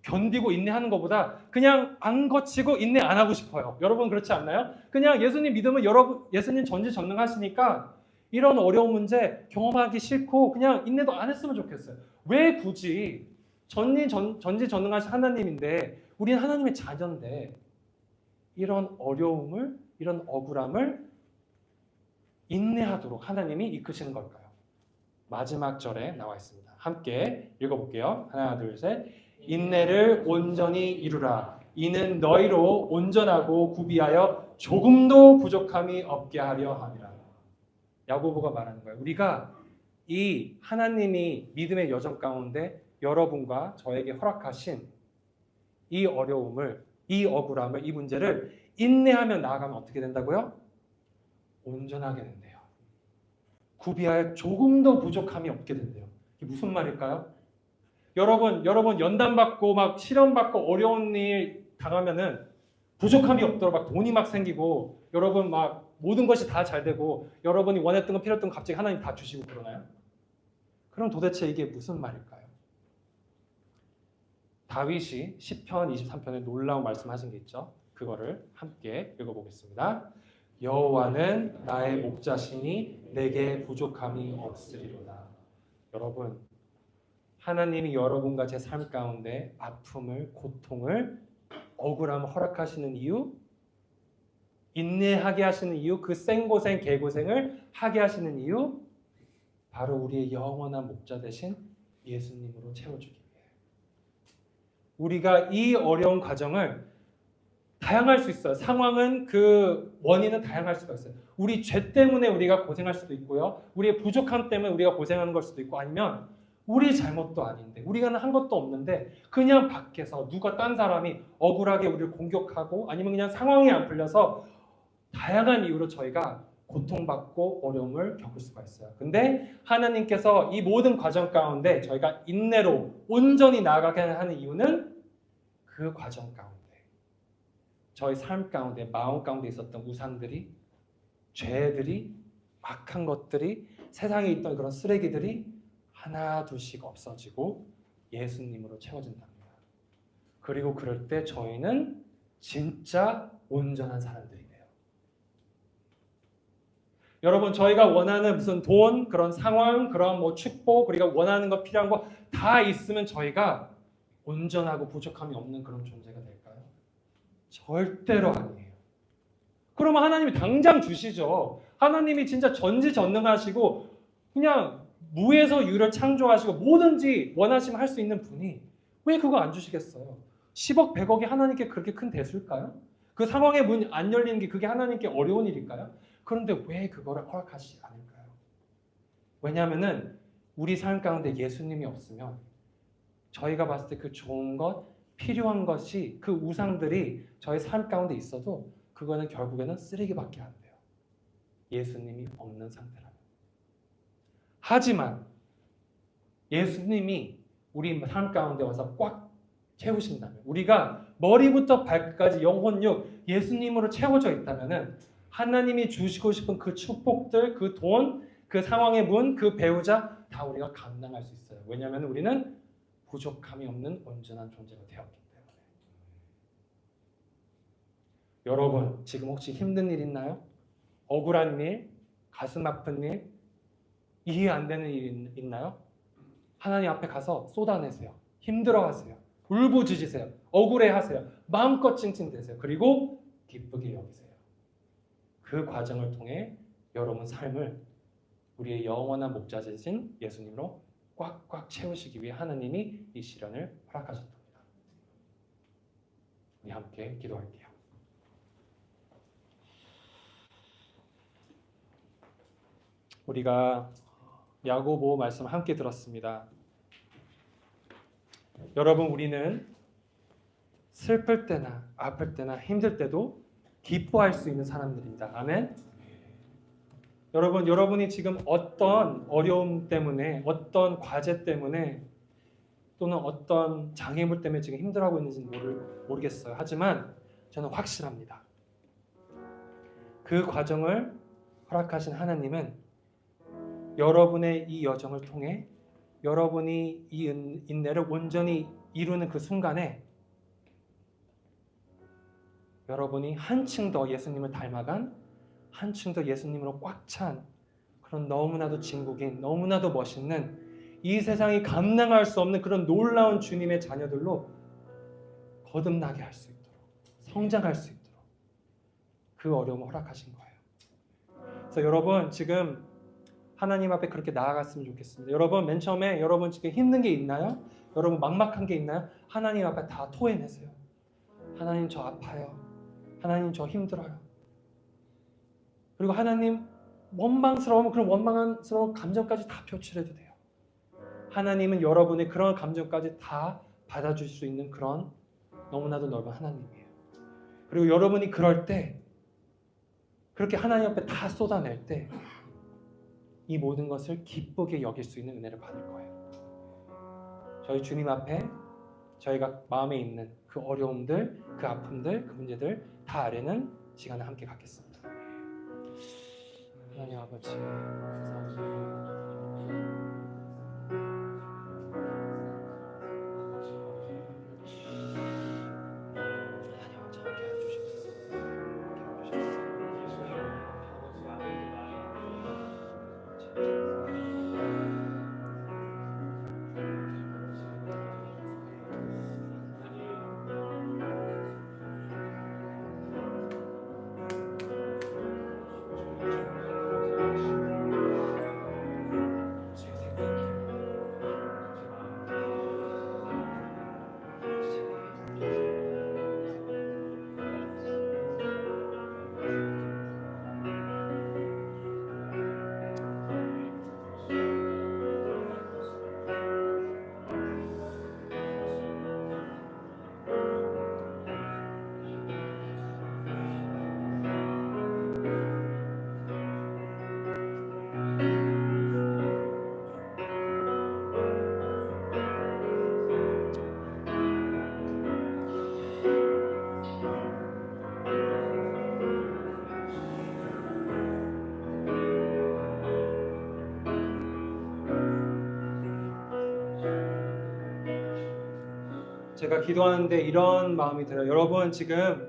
견디고 인내하는 것보다 그냥 안 거치고 인내 안 하고 싶어요. 여러분 그렇지 않나요? 그냥 예수님 믿으면 여러분 예수님 전지전능하시니까 이런 어려운 문제 경험하기 싫고 그냥 인내도 안 했으면 좋겠어요. 왜 굳이 전지전능하신 하나님인데 우리는 하나님의 자녀인데 이런 어려움을 이런 억울함을 인내하도록 하나님이 이끄시는 걸까요? 마지막 절에 나와 있습니다. 함께 읽어볼게요. 하나 둘 셋. 인내를 온전히 이루라. 이는 너희로 온전하고 구비하여 조금도 부족함이 없게 하려 함이라. 야고보가 말하는 거예요. 우리가 이 하나님이 믿음의 여정 가운데 여러분과 저에게 허락하신 이 어려움을, 이 억울함을, 이 문제를 인내하며 나아가면 어떻게 된다고요? 온전하게 된대요. 구비하여 조금도 부족함이 없게 된대요. 이게 무슨 말일까요? 여러분 연단받고 막 시련받고 어려운 일 당하면은 부족함이 없도록 막 돈이 막 생기고 여러분 막 모든 것이 다 잘 되고 여러분이 원했던 거 필요했던 거 갑자기 하나님 다 주시고 그러나요? 그럼 도대체 이게 무슨 말일까요? 다윗이 시편 23편에 놀라운 말씀하신 게 있죠. 그거를 함께 읽어보겠습니다. 여호와는 나의 목자시니 내게 부족함이 없으리로다. 여러분, 하나님이 여러분과 제 삶 가운데 아픔을, 고통을, 억울함을 허락하시는 이유, 인내하게 하시는 이유, 그 생고생, 개고생을 하게 하시는 이유, 바로 우리의 영원한 목자 되신 예수님으로 채워주기 위해. 우리가 이 어려운 과정을 다양할 수 있어요. 상황은 그 원인은 다양할 수가 있어요. 우리 죄 때문에 우리가 고생할 수도 있고요. 우리의 부족함 때문에 우리가 고생하는 걸 수도 있고 아니면 우리 잘못도 아닌데 우리가 한 것도 없는데 그냥 밖에서 누가 딴 사람이 억울하게 우리를 공격하고 아니면 그냥 상황이 안 풀려서 다양한 이유로 저희가 고통받고 어려움을 겪을 수가 있어요. 근데 하나님께서 이 모든 과정 가운데 저희가 인내로 온전히 나아가게 하는 이유는 그 과정 가운데 저희 삶 가운데 마음 가운데 있었던 우상들이 죄들이 악한 것들이 세상에 있던 그런 쓰레기들이 하나 둘씩 없어지고 예수님으로 채워진답니다. 그리고 그럴 때 저희는 진짜 온전한 사람들이 돼요. 여러분 저희가 원하는 무슨 돈, 그런 상황, 그런 뭐 축복, 우리가 원하는 거 필요한 거 다 있으면 저희가 온전하고 부족함이 없는 그런 존재가 될까요? 절대로 아니에요. 그러면 하나님이 당장 주시죠. 하나님이 진짜 전지전능하시고 그냥 무에서 유를 창조하시고 뭐든지 원하시면 할 수 있는 분이 왜 그거 안 주시겠어요? 10억, 100억이 하나님께 그렇게 큰 대수일까요? 그 상황의 문이 안 열리는 게 그게 하나님께 어려운 일일까요? 그런데 왜 그거를 허락하시지 않을까요? 왜냐하면은 우리 삶 가운데 예수님이 없으면 저희가 봤을 때 그 좋은 것, 필요한 것이 그 우상들이 저희 삶 가운데 있어도 그거는 결국에는 쓰레기밖에 안 돼요. 예수님이 없는 상태라면. 하지만 예수님이 우리 삶 가운데 와서 꽉 채우신다면 우리가 머리부터 발끝까지 영혼육 예수님으로 채워져 있다면 하나님이 주시고 싶은 그 축복들, 그 돈, 그 상황의 문, 그 배우자 다 우리가 감당할 수 있어요. 왜냐하면 우리는 부족함이 없는 온전한 존재가 되었기 때문에. 여러분 지금 혹시 힘든 일 있나요? 억울한 일, 가슴 아픈 일, 이해 안 되는 일 있나요? 하나님 앞에 가서 쏟아내세요. 힘들어하세요. 울부짖으세요. 억울해하세요. 마음껏 찡찡대세요. 그리고 기쁘게 여기세요. 그 과정을 통해 여러분 삶을 우리의 영원한 목자 되신 예수님으로 꽉꽉 채우시기 위해 하나님이 이 시련을 허락하셨답니다. 우리 함께 기도할게요. 우리가 야고보 말씀 함께 들었습니다. 여러분, 우리는 슬플 때나 아플 때나 힘들 때도 기뻐할 수 있는 사람들입니다. 아멘. 여러분이 지금 어떤 어려움 때문에, 어떤 과제 때문에, 또는 어떤 장애물 때문에 지금 힘들어하고 있는지는 모르겠어요. 하지만 저는 확실합니다. 그 과정을 허락하신 하나님은 여러분의 이 여정을 통해 여러분이 이 인내를 온전히 이루는 그 순간에 여러분이 한층 더 예수님을 닮아간, 한층 더 예수님으로 꽉 찬 그런 너무나도 진국인, 너무나도 멋있는, 이 세상이 감당할 수 없는 그런 놀라운 주님의 자녀들로 거듭나게 할 수 있도록, 성장할 수 있도록 그 어려움을 허락하신 거예요. 그래서 여러분, 지금 하나님 앞에 그렇게 나아갔으면 좋겠습니다. 여러분, 맨 처음에 여러분 지금 힘든 게 있나요? 여러분 막막한 게 있나요? 하나님 앞에 다 토해내세요. 하나님, 저 아파요. 하나님, 저 힘들어요. 그리고 하나님, 원망스러우면 그런 원망스러운 감정까지 다 표출해도 돼요. 하나님은 여러분의 그런 감정까지 다 받아줄 수 있는 그런 너무나도 넓은 하나님이에요. 그리고 여러분이 그럴 때, 그렇게 하나님 앞에 다 쏟아낼 때 이 모든 것을 기쁘게 여길 수 있는 은혜를 받을 거예요. 저희 주님 앞에 저희가 마음에 있는 그 어려움들, 그 아픔들, 그 문제들 다 아뢰는 시간을 함께 갖겠습니다. 하나님 아버지, 제가 기도하는데 이런 마음이 들어요. 여러분, 지금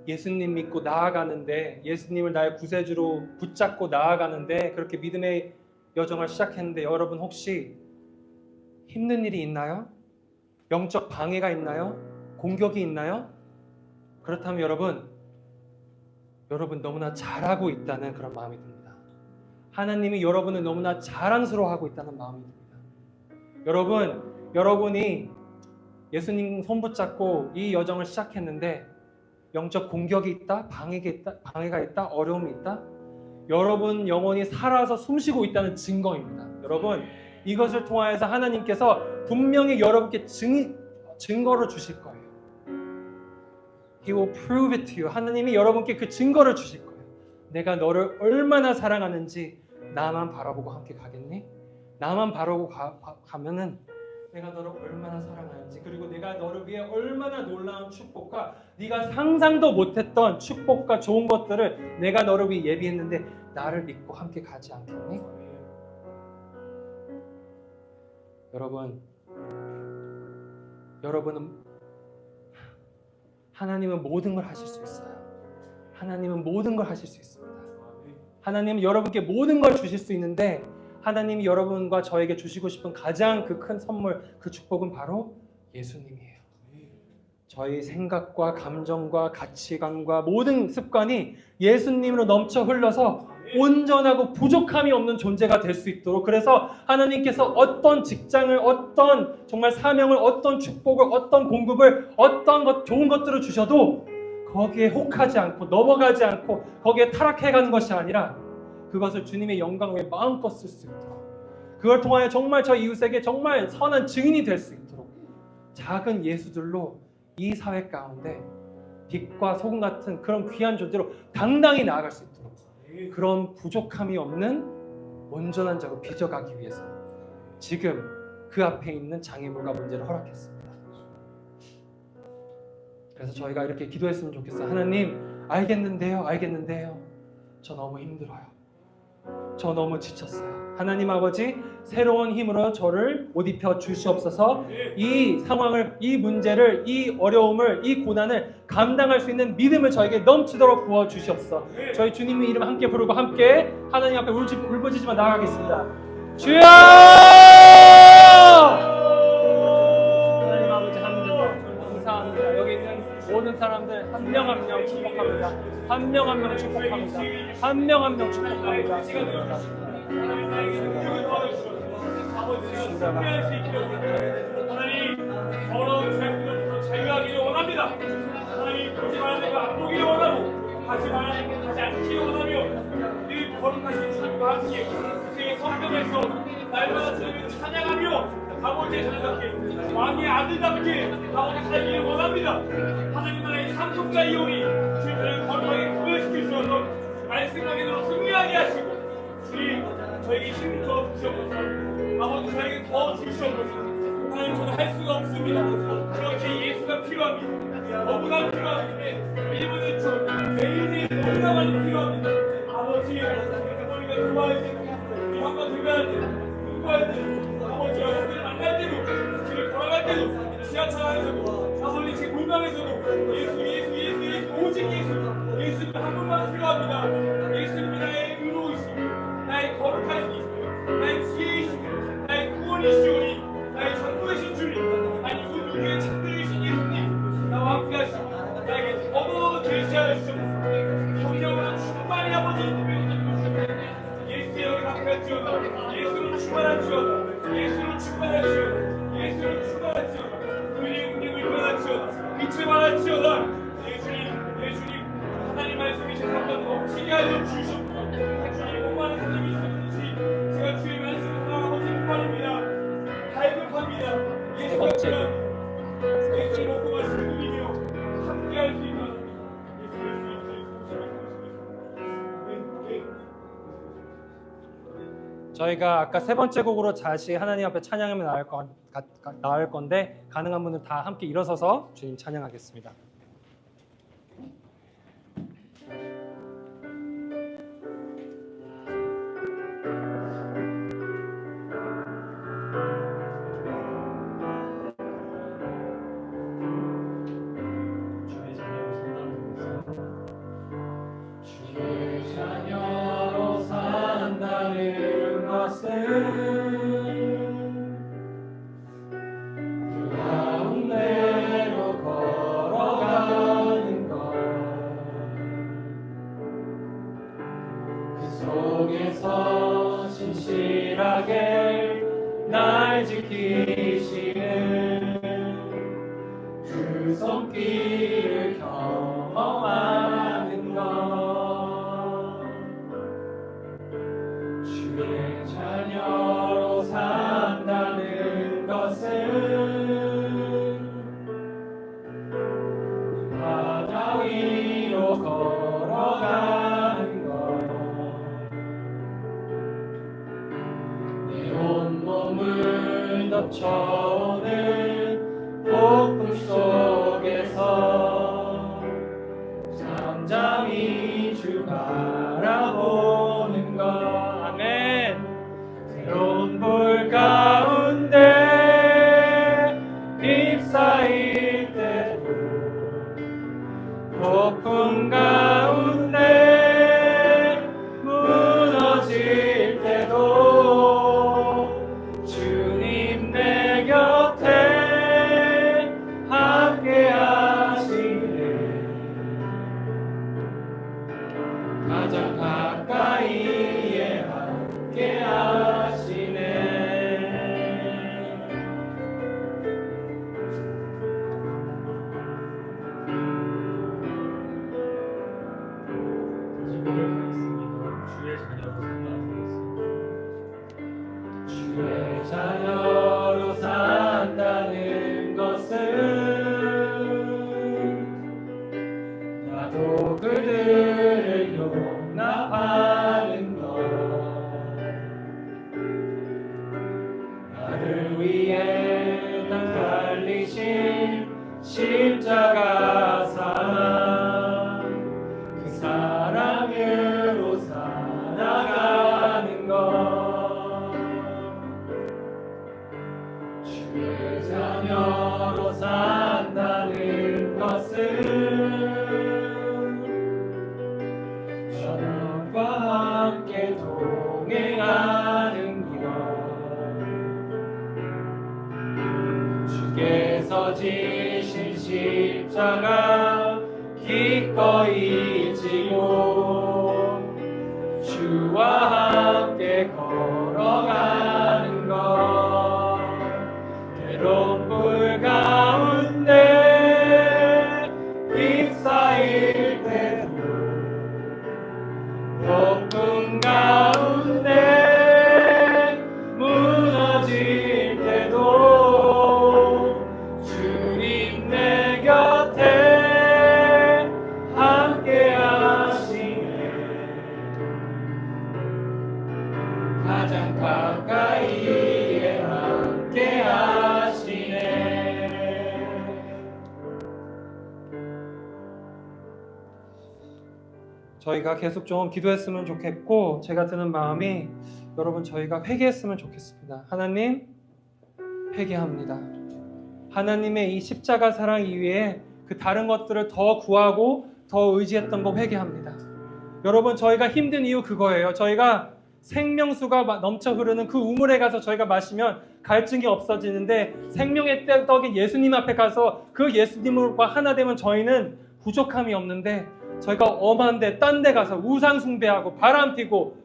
예수님 믿고 나아가는데, 예수님을 나의 구세주로 붙잡고 나아가는데, 그렇게 믿음의 여정을 시작했는데, 여러분 혹시 힘든 일이 있나요? 영적 방해가 있나요? 공격이 있나요? 그렇다면 여러분 너무나 잘하고 있다는 그런 마음이 듭니다. 하나님이 여러분을 너무나 자랑스러워하고 있다는 마음이 듭니다. 여러분이 예수님 손 붙잡고 이 여정을 시작했는데 영적 공격이 있다, 방해가 있다, 어려움이 있다. 여러분 영혼이 살아서 숨쉬고 있다는 증거입니다. 여러분, 이것을 통하여서 하나님께서 분명히 여러분께 증거를 주실 거예요. He will prove it to you. 하나님이 여러분께 그 증거를 주실 거예요. 내가 너를 얼마나 사랑하는지 나만 바라보고 함께 가겠니? 나만 바라보고 가면은 내가 너를 얼마나 사랑하는지, 그리고 내가 너를 위해 얼마나 놀라운 축복과 네가 상상도 못했던 축복과 좋은 것들을 내가 너를 위해 예비했는데 나를 믿고 함께 가지 않겠니? 여러분은 하나님은 모든 걸 하실 수 있어요. 하나님은 모든 걸 하실 수 있습니다. 하나님은 여러분께 모든 걸 주실 수 있는데, 하나님이 여러분과 저에게 주시고 싶은 가장 그 큰 선물, 그 축복은 바로 예수님이에요. 저희 생각과 감정과 가치관과 모든 습관이 예수님으로 넘쳐 흘러서 온전하고 부족함이 없는 존재가 될 수 있도록, 그래서 하나님께서 어떤 직장을, 어떤 정말 사명을, 어떤 축복을, 어떤 공급을, 어떤 좋은 것들을 주셔도 거기에 혹하지 않고 넘어가지 않고 거기에 타락해가는 것이 아니라 그것을 주님의 영광을 위해 마음껏 쓸 수 있도록, 그걸 통하여 정말 저 이웃에게 정말 선한 증인이 될 수 있도록 작은 예수들로 이 사회 가운데 빛과 소금 같은 그런 귀한 존재로 당당히 나아갈 수 있도록, 그런 부족함이 없는 온전한 자로 빚어가기 위해서 지금 그 앞에 있는 장애물과 문제를 허락했습니다. 그래서 저희가 이렇게 기도했으면 좋겠어요. 하나님, 알겠는데요. 저 너무 힘들어요. 저 너무 지쳤어요. 하나님 아버지, 새로운 힘으로 저를 옷 입혀 주시옵소서. 이 상황을, 이 문제를, 이 어려움을, 이 고난을 감당할 수 있는 믿음을 저에게 넘치도록 부어 주시옵소서. 저희 주님의 이름 함께 부르고 함께 하나님 앞에 울부짖지만 나아가겠습니다. 주여! 하나님 아버지, 감사합니다. 여기 있는 모든 사람들 한 명 한 명 축복합니다. 한 명 한 명 축복합니다. 한 명 한 명 축복합니다. 하나님, 더러운 죄부터 자유하기를 원합니다. 하나님, 보지 말아야 거 안 보기를 원하고, 하지 말아야 거 하지 않기를 원하며, 늘 거룩하신 주님과 함께 그의 성경에서 날마다 주님을 찬양하며 아버지의 자녀답게, 왕의 아들답게 아버지 살기를 원합니다. 하나님 나라의 상속자이오니 주님을 거룩하게 구별시켜 주셔서 말씀하게 되어 승리하게 하시고, 주님 저에게 힘을 더 주시옵소서. 아버지 저에게 더 주시옵소서. 하나님, 저는 할 수가 없습니다. 그렇게 예수가 필요합니다. 너무나 필요합니다. 믿음을 줘 매일매일 너무나 많이 필요합니다. 아버지, 어머니가 좋아할 때, 우리 한번 들어야 돼, 공부할 때, 아버지 여러분들 만날 때도, 길을 걸어갈 때도, 지하철 안에서도, 아버지 제 골방에서도 예수 오직 예수님 한 분만 필요합니다. 예수님이 나의 의로우시고 나의 거룩하시고 나의 지혜이시고 나의 구원이시오니 나의 전부이신 주님, 아니 그 누구의 창조이신 예수님, 나와 함께 하시고 나에게 더더더 계시하여 주옵소서. 성령으로 충만히 아버지 예수의 영이 강할지어다. 예수로 충만할지어다. 예수로 충만할지어다. 예수로 충만할지어다. 그의 능력을 일어날지어다. 빛을 발할지어다. 예 주님, 하나님 말씀이 제 삶과 넘치게 하여 주시옵소서. 주님, 목마른 하나님이 있었듯이 제가 주의 말씀을 생각하고 싶어합니다. 갈급합니다. 예수의 먹고 말씀을 누리며 함께할 수 있는 저희가 아까 세 번째 곡으로 다시 하나님 앞에 찬양하면 나을 건데, 가능한 분들 다 함께 일어서서 주님 찬양하겠습니다. 속에서 신실하게 날 지키시는 그 손길을 경험하는 것, 주의 자녀로 산다는 것은 바다 위로 걸어가는 온몸을 덮쳐오는 폭풍 속에서 잠잠히 주 바라보는 것. 아멘. 새로운 불 가운데 휩싸일 때도, 폭풍 가운데 무너질 때도 함께하 가장 가까이에 함께 하시네. 다시 고백하겠습니다. 주의 자녀로 산다는 것은 나도 그들을 용납하는 것, 나를 위해 달리신 십자가 사랑, 그 사랑으로 살아가는 것, 주의 자녀로 산다는 것은 전함과 함께 동행하는 것, 주께서 지신 십자가 기꺼이 지고 주와 함께 걸어가는 것, 때론 불 가운데 휩싸일 때도 폭풍 가운데 무너질 때도 주님 내 곁에 함께 하시네. 가장 가까이에 함께 하시네. 저희가 계속 좀 기도했으면 좋겠고, 제가 드는 마음이 여러분 저희가 회개했으면 좋겠습니다. 하나님, 회개합니다. 하나님의 이 십자가 사랑 이외에 그 다른 것들을 더 구하고 더 의지했던 거 회개합니다. 여러분 저희가 힘든 이유 그거예요. 저희가 생명수가 넘쳐 흐르는 그 우물에 가서 저희가 마시면 갈증이 없어지는데, 생명의 떡인 예수님 앞에 가서 그 예수님과 하나 되면 저희는 부족함이 없는데, 저희가 엄한데 딴 데 가서 우상 숭배하고 바람 피고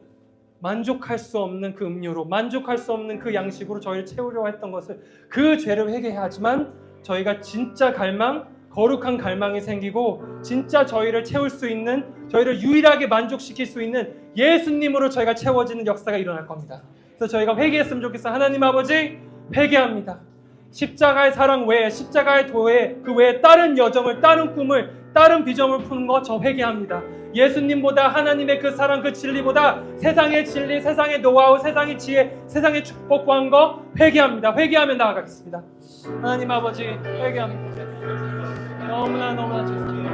만족할 수 없는 그 음료로, 만족할 수 없는 그 양식으로 저희를 채우려고 했던 것을, 그 죄를 회개해야 하지만 저희가 진짜 갈망, 거룩한 갈망이 생기고 진짜 저희를 채울 수 있는, 저희를 유일하게 만족시킬 수 있는 예수님으로 저희가 채워지는 역사가 일어날 겁니다. 그래서 저희가 회개했으면 좋겠어요. 하나님 아버지, 회개합니다. 십자가의 사랑 외에, 십자가의 도에, 그 외에 다른 여정을, 다른 꿈을, 다른 비전을 푸는 거 저 회개합니다. 예수님보다, 하나님의 그 사랑, 그 진리보다 세상의 진리, 세상의 노하우, 세상의 지혜, 세상의 축복 구한 거 회개합니다. 회개하며 나아가겠습니다. 하나님 아버지, 회개합니다. 너무나 죄송해요.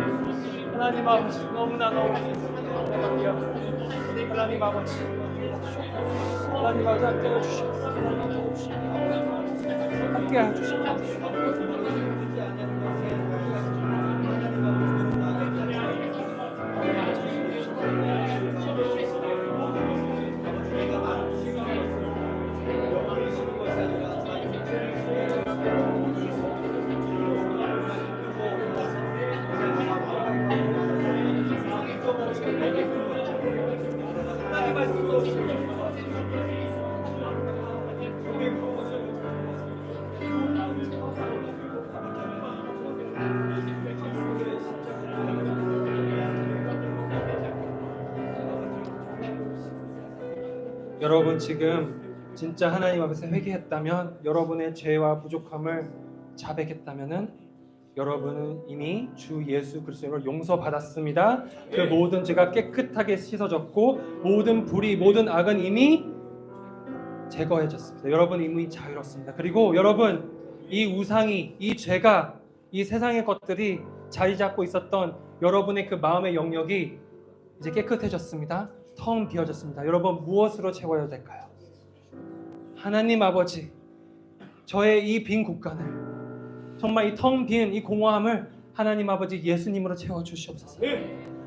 하나님 아버지, 너무나 죄송해요. 하나님 아버지, 하나님 아버지 함께 해주시옵소서. 함께 해주시옵소서. 여러분 지금 진짜 하나님 앞에서 회개했다면, 여러분의 죄와 부족함을 자백했다면은 여러분은 이미 주 예수 그리스도로 용서받았습니다. 그 모든 죄가 깨끗하게 씻어졌고 모든 불의, 모든 악은 이미 제거해졌습니다. 여러분 이미 자유롭습니다. 그리고 여러분, 이 우상이, 이 죄가, 이 세상의 것들이 자리 잡고 있었던 여러분의 그 마음의 영역이 이제 깨끗해졌습니다. 텅 비어졌습니다. 여러분 무엇으로 채워야 될까요? 하나님 아버지, 저의 이 빈 곳간을, 정말 이 텅 빈 이 공허함을 하나님 아버지 예수님으로 채워주시옵소서.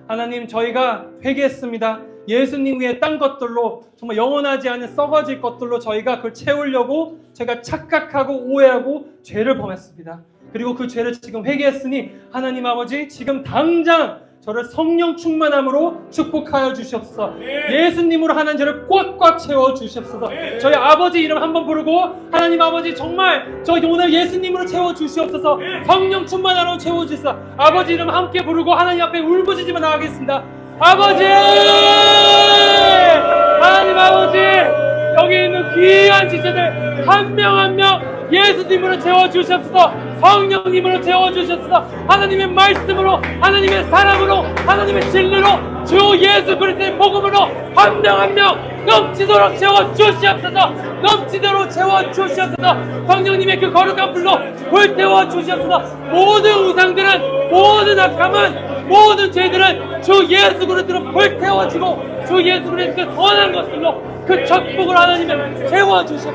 하나님, 저희가 회개했습니다. 예수님 위에 딴 것들로, 정말 영원하지 않은 썩어질 것들로 저희가 그걸 채우려고 제가 착각하고 오해하고 죄를 범했습니다. 그리고 그 죄를 지금 회개했으니 하나님 아버지, 지금 당장 저를 성령 충만함으로 축복하여 주시옵소서. 예수님으로 하나님 저를 꽉꽉 채워 주시옵소서. 저희 아버지 이름 한번 부르고 하나님 아버지 정말 저 오늘 예수님으로 채워 주시옵소서. 성령 충만함으로 채워 주시옵소서. 아버지 이름 함께 부르고 하나님 앞에 울부짖으며 나가겠습니다. 아버지! 하나님 아버지! 여기 있는 귀한 지체들 한 명 한 명 예수님으로 채워주셨소서. 성령님으로 채워주셨소서. 하나님의 말씀으로, 하나님의 사랑으로, 하나님의 진리로, 주 예수 그리스도의 복음으로 한 명 한 명 넘치도록 채워주시옵소서. 넘치도록 채워주시옵소서. 성령님의 그 거룩한 불로 불태워 주시옵소서. 모든 우상들은, 모든 악함은, 모든 죄들은 주 예수 그리스도로 불태워지고 주 예수 그리스도의 그 선한 것들로 그 축복을 하나님의 채워주셨소.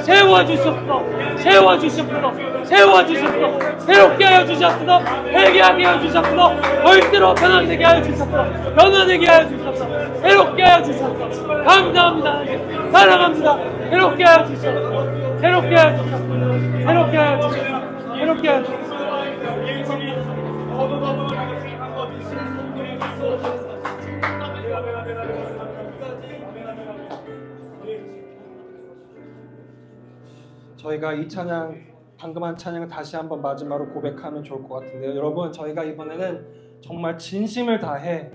채워주셨소. 채워주셨소. 채워주셨소. 새롭게 하여 주셨소. 회개하게 하여 주셨소. 절대로 변화되게 하여 주셨소. 변화되게 하여 주셨소. 새롭게 하여 주셨소. 감사합니다. 사랑합니다. 새롭게 하여 주셨소. 새롭게 하여 주셨소. 새롭게 하여 주셨소. 새롭게 하여 주셨소. 저희가 이 찬양, 방금 한 찬양을 다시 한번 마지막으로 고백하면 좋을 것 같은데요. 여러분, 저희가 이번에는 정말 진심을 다해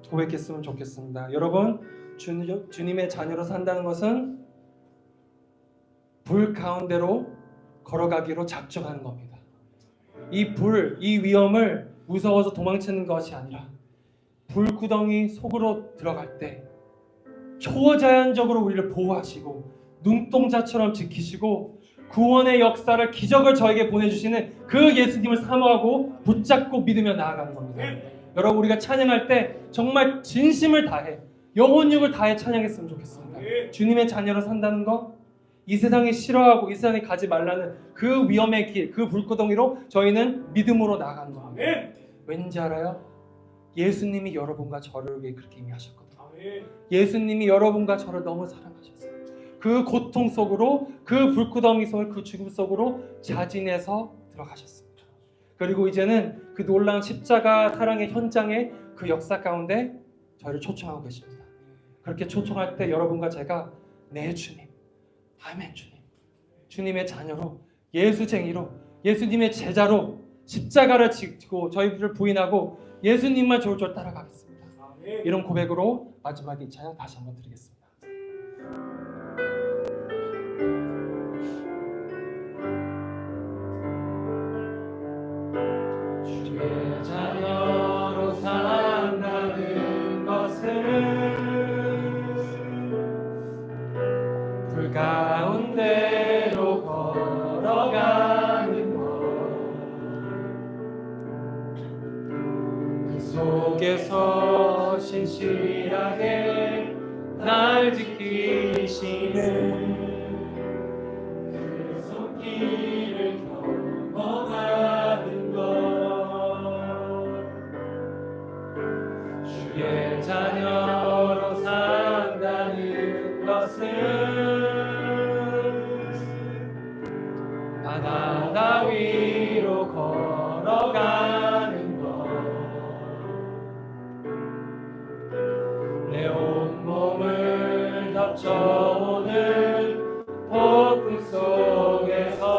고백했으면 좋겠습니다. 여러분, 주님의 자녀로 산다는 것은 불 가운데로 걸어가기로 작정하는 겁니다. 이 불, 이 위험을 무서워서 도망치는 것이 아니라 불구덩이 속으로 들어갈 때 초자연적으로 우리를 보호하시고 눈동자처럼 지키시고 구원의 역사를, 기적을 저에게 보내주시는 그 예수님을 사모하고 붙잡고 믿으며 나아가는 겁니다. 여러분, 우리가 찬양할 때 정말 진심을 다해, 영혼력을 다해 찬양했으면 좋겠습니다. 주님의 자녀로 산다는 것, 이 세상이 싫어하고 이 세상에 가지 말라는 그 위험의 길, 그 불구덩이로 저희는 믿음으로 나아가는 겁니다. 왠지 알아요? 예수님이 여러분과 저를 위해 그렇게 이미 하셨거든요. 예수님이 여러분과 저를 너무 사랑하셨어요. 그 고통 속으로, 그 불구덩이 속을, 그 죽음 속으로 자진해서 들어가셨습니다. 그리고 이제는 그 놀라운 십자가 사랑의 현장의 그 역사 가운데 저희를 초청하고 계십니다. 그렇게 초청할 때 여러분과 제가 네 주님, 아멘 주님, 주님의 자녀로, 예수쟁이로, 예수님의 제자로 십자가를 지고 저희를 부인하고 예수님만 졸졸 따라가겠습니다. 이런 고백으로 마지막에 이 찬양 다시 한번 드리겠습니다. 주의 자녀로 산다는 것은 불 가운데로 걸어가는 것, 그 속에서 신실하게 날 지키시는 그 손길을 경험하는 것, 주의 자녀로 산다는 것은 바다 위로 걸어가는 것, 내 온몸을 덮쳐오는 폭풍 속에서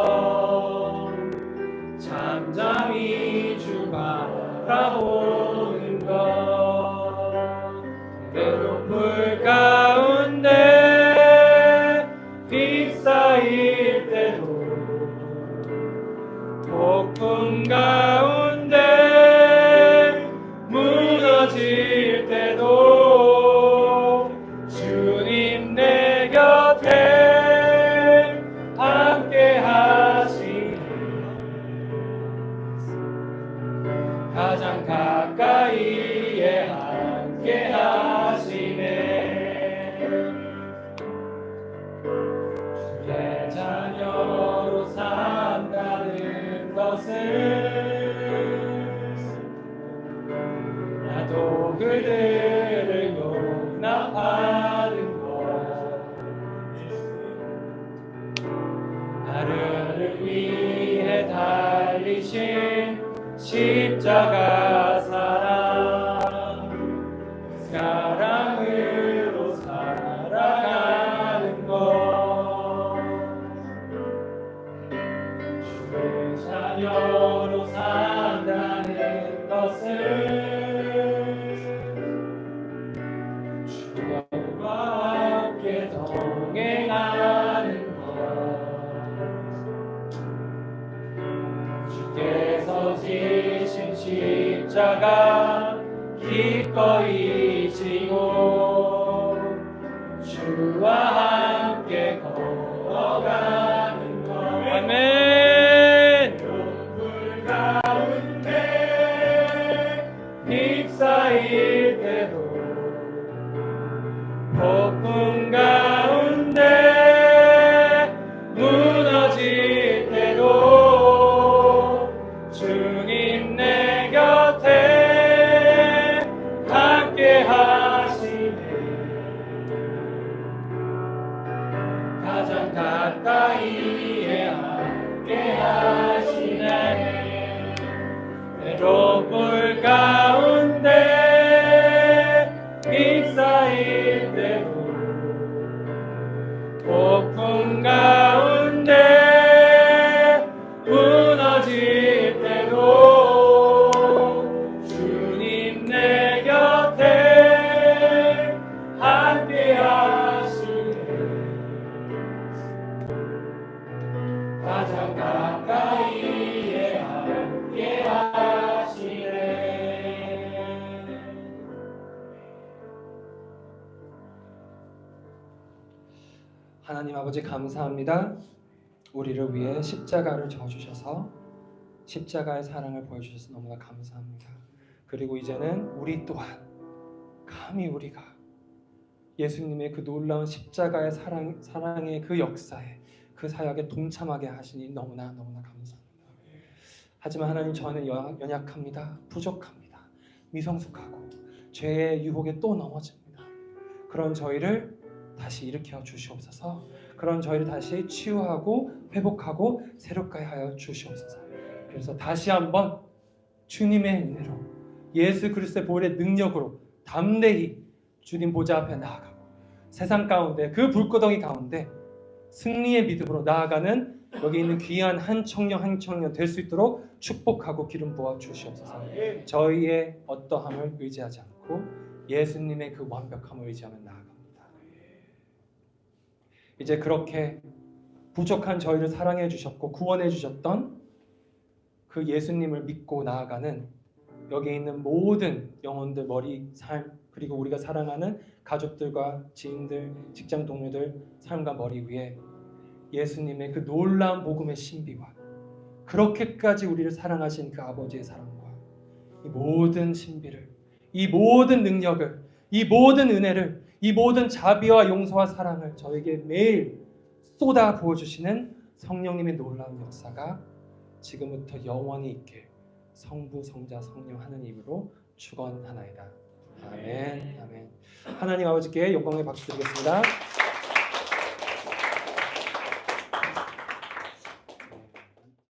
잠잠히 주 바라보는 것, 때론 불 가운데 휩싸일 때도 폭풍 가운데 무너질 때도 주님 내 곁에 함께 하시네, 가장 가까이에 함께 하시네. 주의 자녀로 산다는 것은 나도 그들을 용납하는 것, 나를 위해 달리신 십자가 기꺼이 지고 주와 함께 걸어가는 것. 아멘. 불 가운데 휩싸일 때도 폭풍 가운데 무너질 때도 주님 내 곁에 함께 하시네. 가장 가까이에 함께 하시네. 외로울 가운데 휩싸일 때도 폭풍 가운데 무너질 때도 주님 내 곁에 함께 하시네. 가장 가까이에 함께 하시네. 하나님 아버지 감사합니다. 우리를 위해 십자가를 져주셔서 십자가의 사랑을 보여주셔서 너무나 감사합니다. 그리고 이제는 우리 또한 감히 우리가 예수님의 그 놀라운 십자가의 사랑의 그 역사에 그 사역에 동참하게 하시니 너무나 감사합니다. 하지만 하나님 저는 연약합니다. 부족합니다. 미성숙하고 죄의 유혹에 또 넘어집니다. 그런 저희를 다시 일으켜 주시옵소서. 그런 저희를 다시 치유하고 회복하고 새롭게 하여 주시옵소서. 그래서 다시 한번 주님의 은혜로 예수 그리스도의 보혈의 능력으로 담대히 주님 보좌 앞에 나아가고 세상 가운데 그 불구덩이 가운데 승리의 믿음으로 나아가는 여기 있는 귀한 한 청년 될 수 있도록 축복하고 기름 부어 주시옵소서. 저희의 어떠함을 의지하지 않고 예수님의 그 완벽함을 의지하며 나아갑니다. 이제 그렇게 부족한 저희를 사랑해 주셨고 구원해 주셨던 그 예수님을 믿고 나아가는 여기 있는 모든 영혼들, 머리, 삶, 그리고 우리가 사랑하는 가족들과 지인들, 직장 동료들 삶과 머리 위에 예수님의 그 놀라운 복음의 신비와 그렇게까지 우리를 사랑하신 그 아버지의 사랑과 이 모든 신비를, 이 모든 능력을, 이 모든 은혜를, 이 모든 자비와 용서와 사랑을 저에게 매일 쏟아 부어주시는 성령님의 놀라운 역사가 지금부터 영원히 있길 성부, 성자, 성령 하느님으로 축원하나이다. 아멘. 아멘. 하나님 아버지께 영광의 박수 드리겠습니다.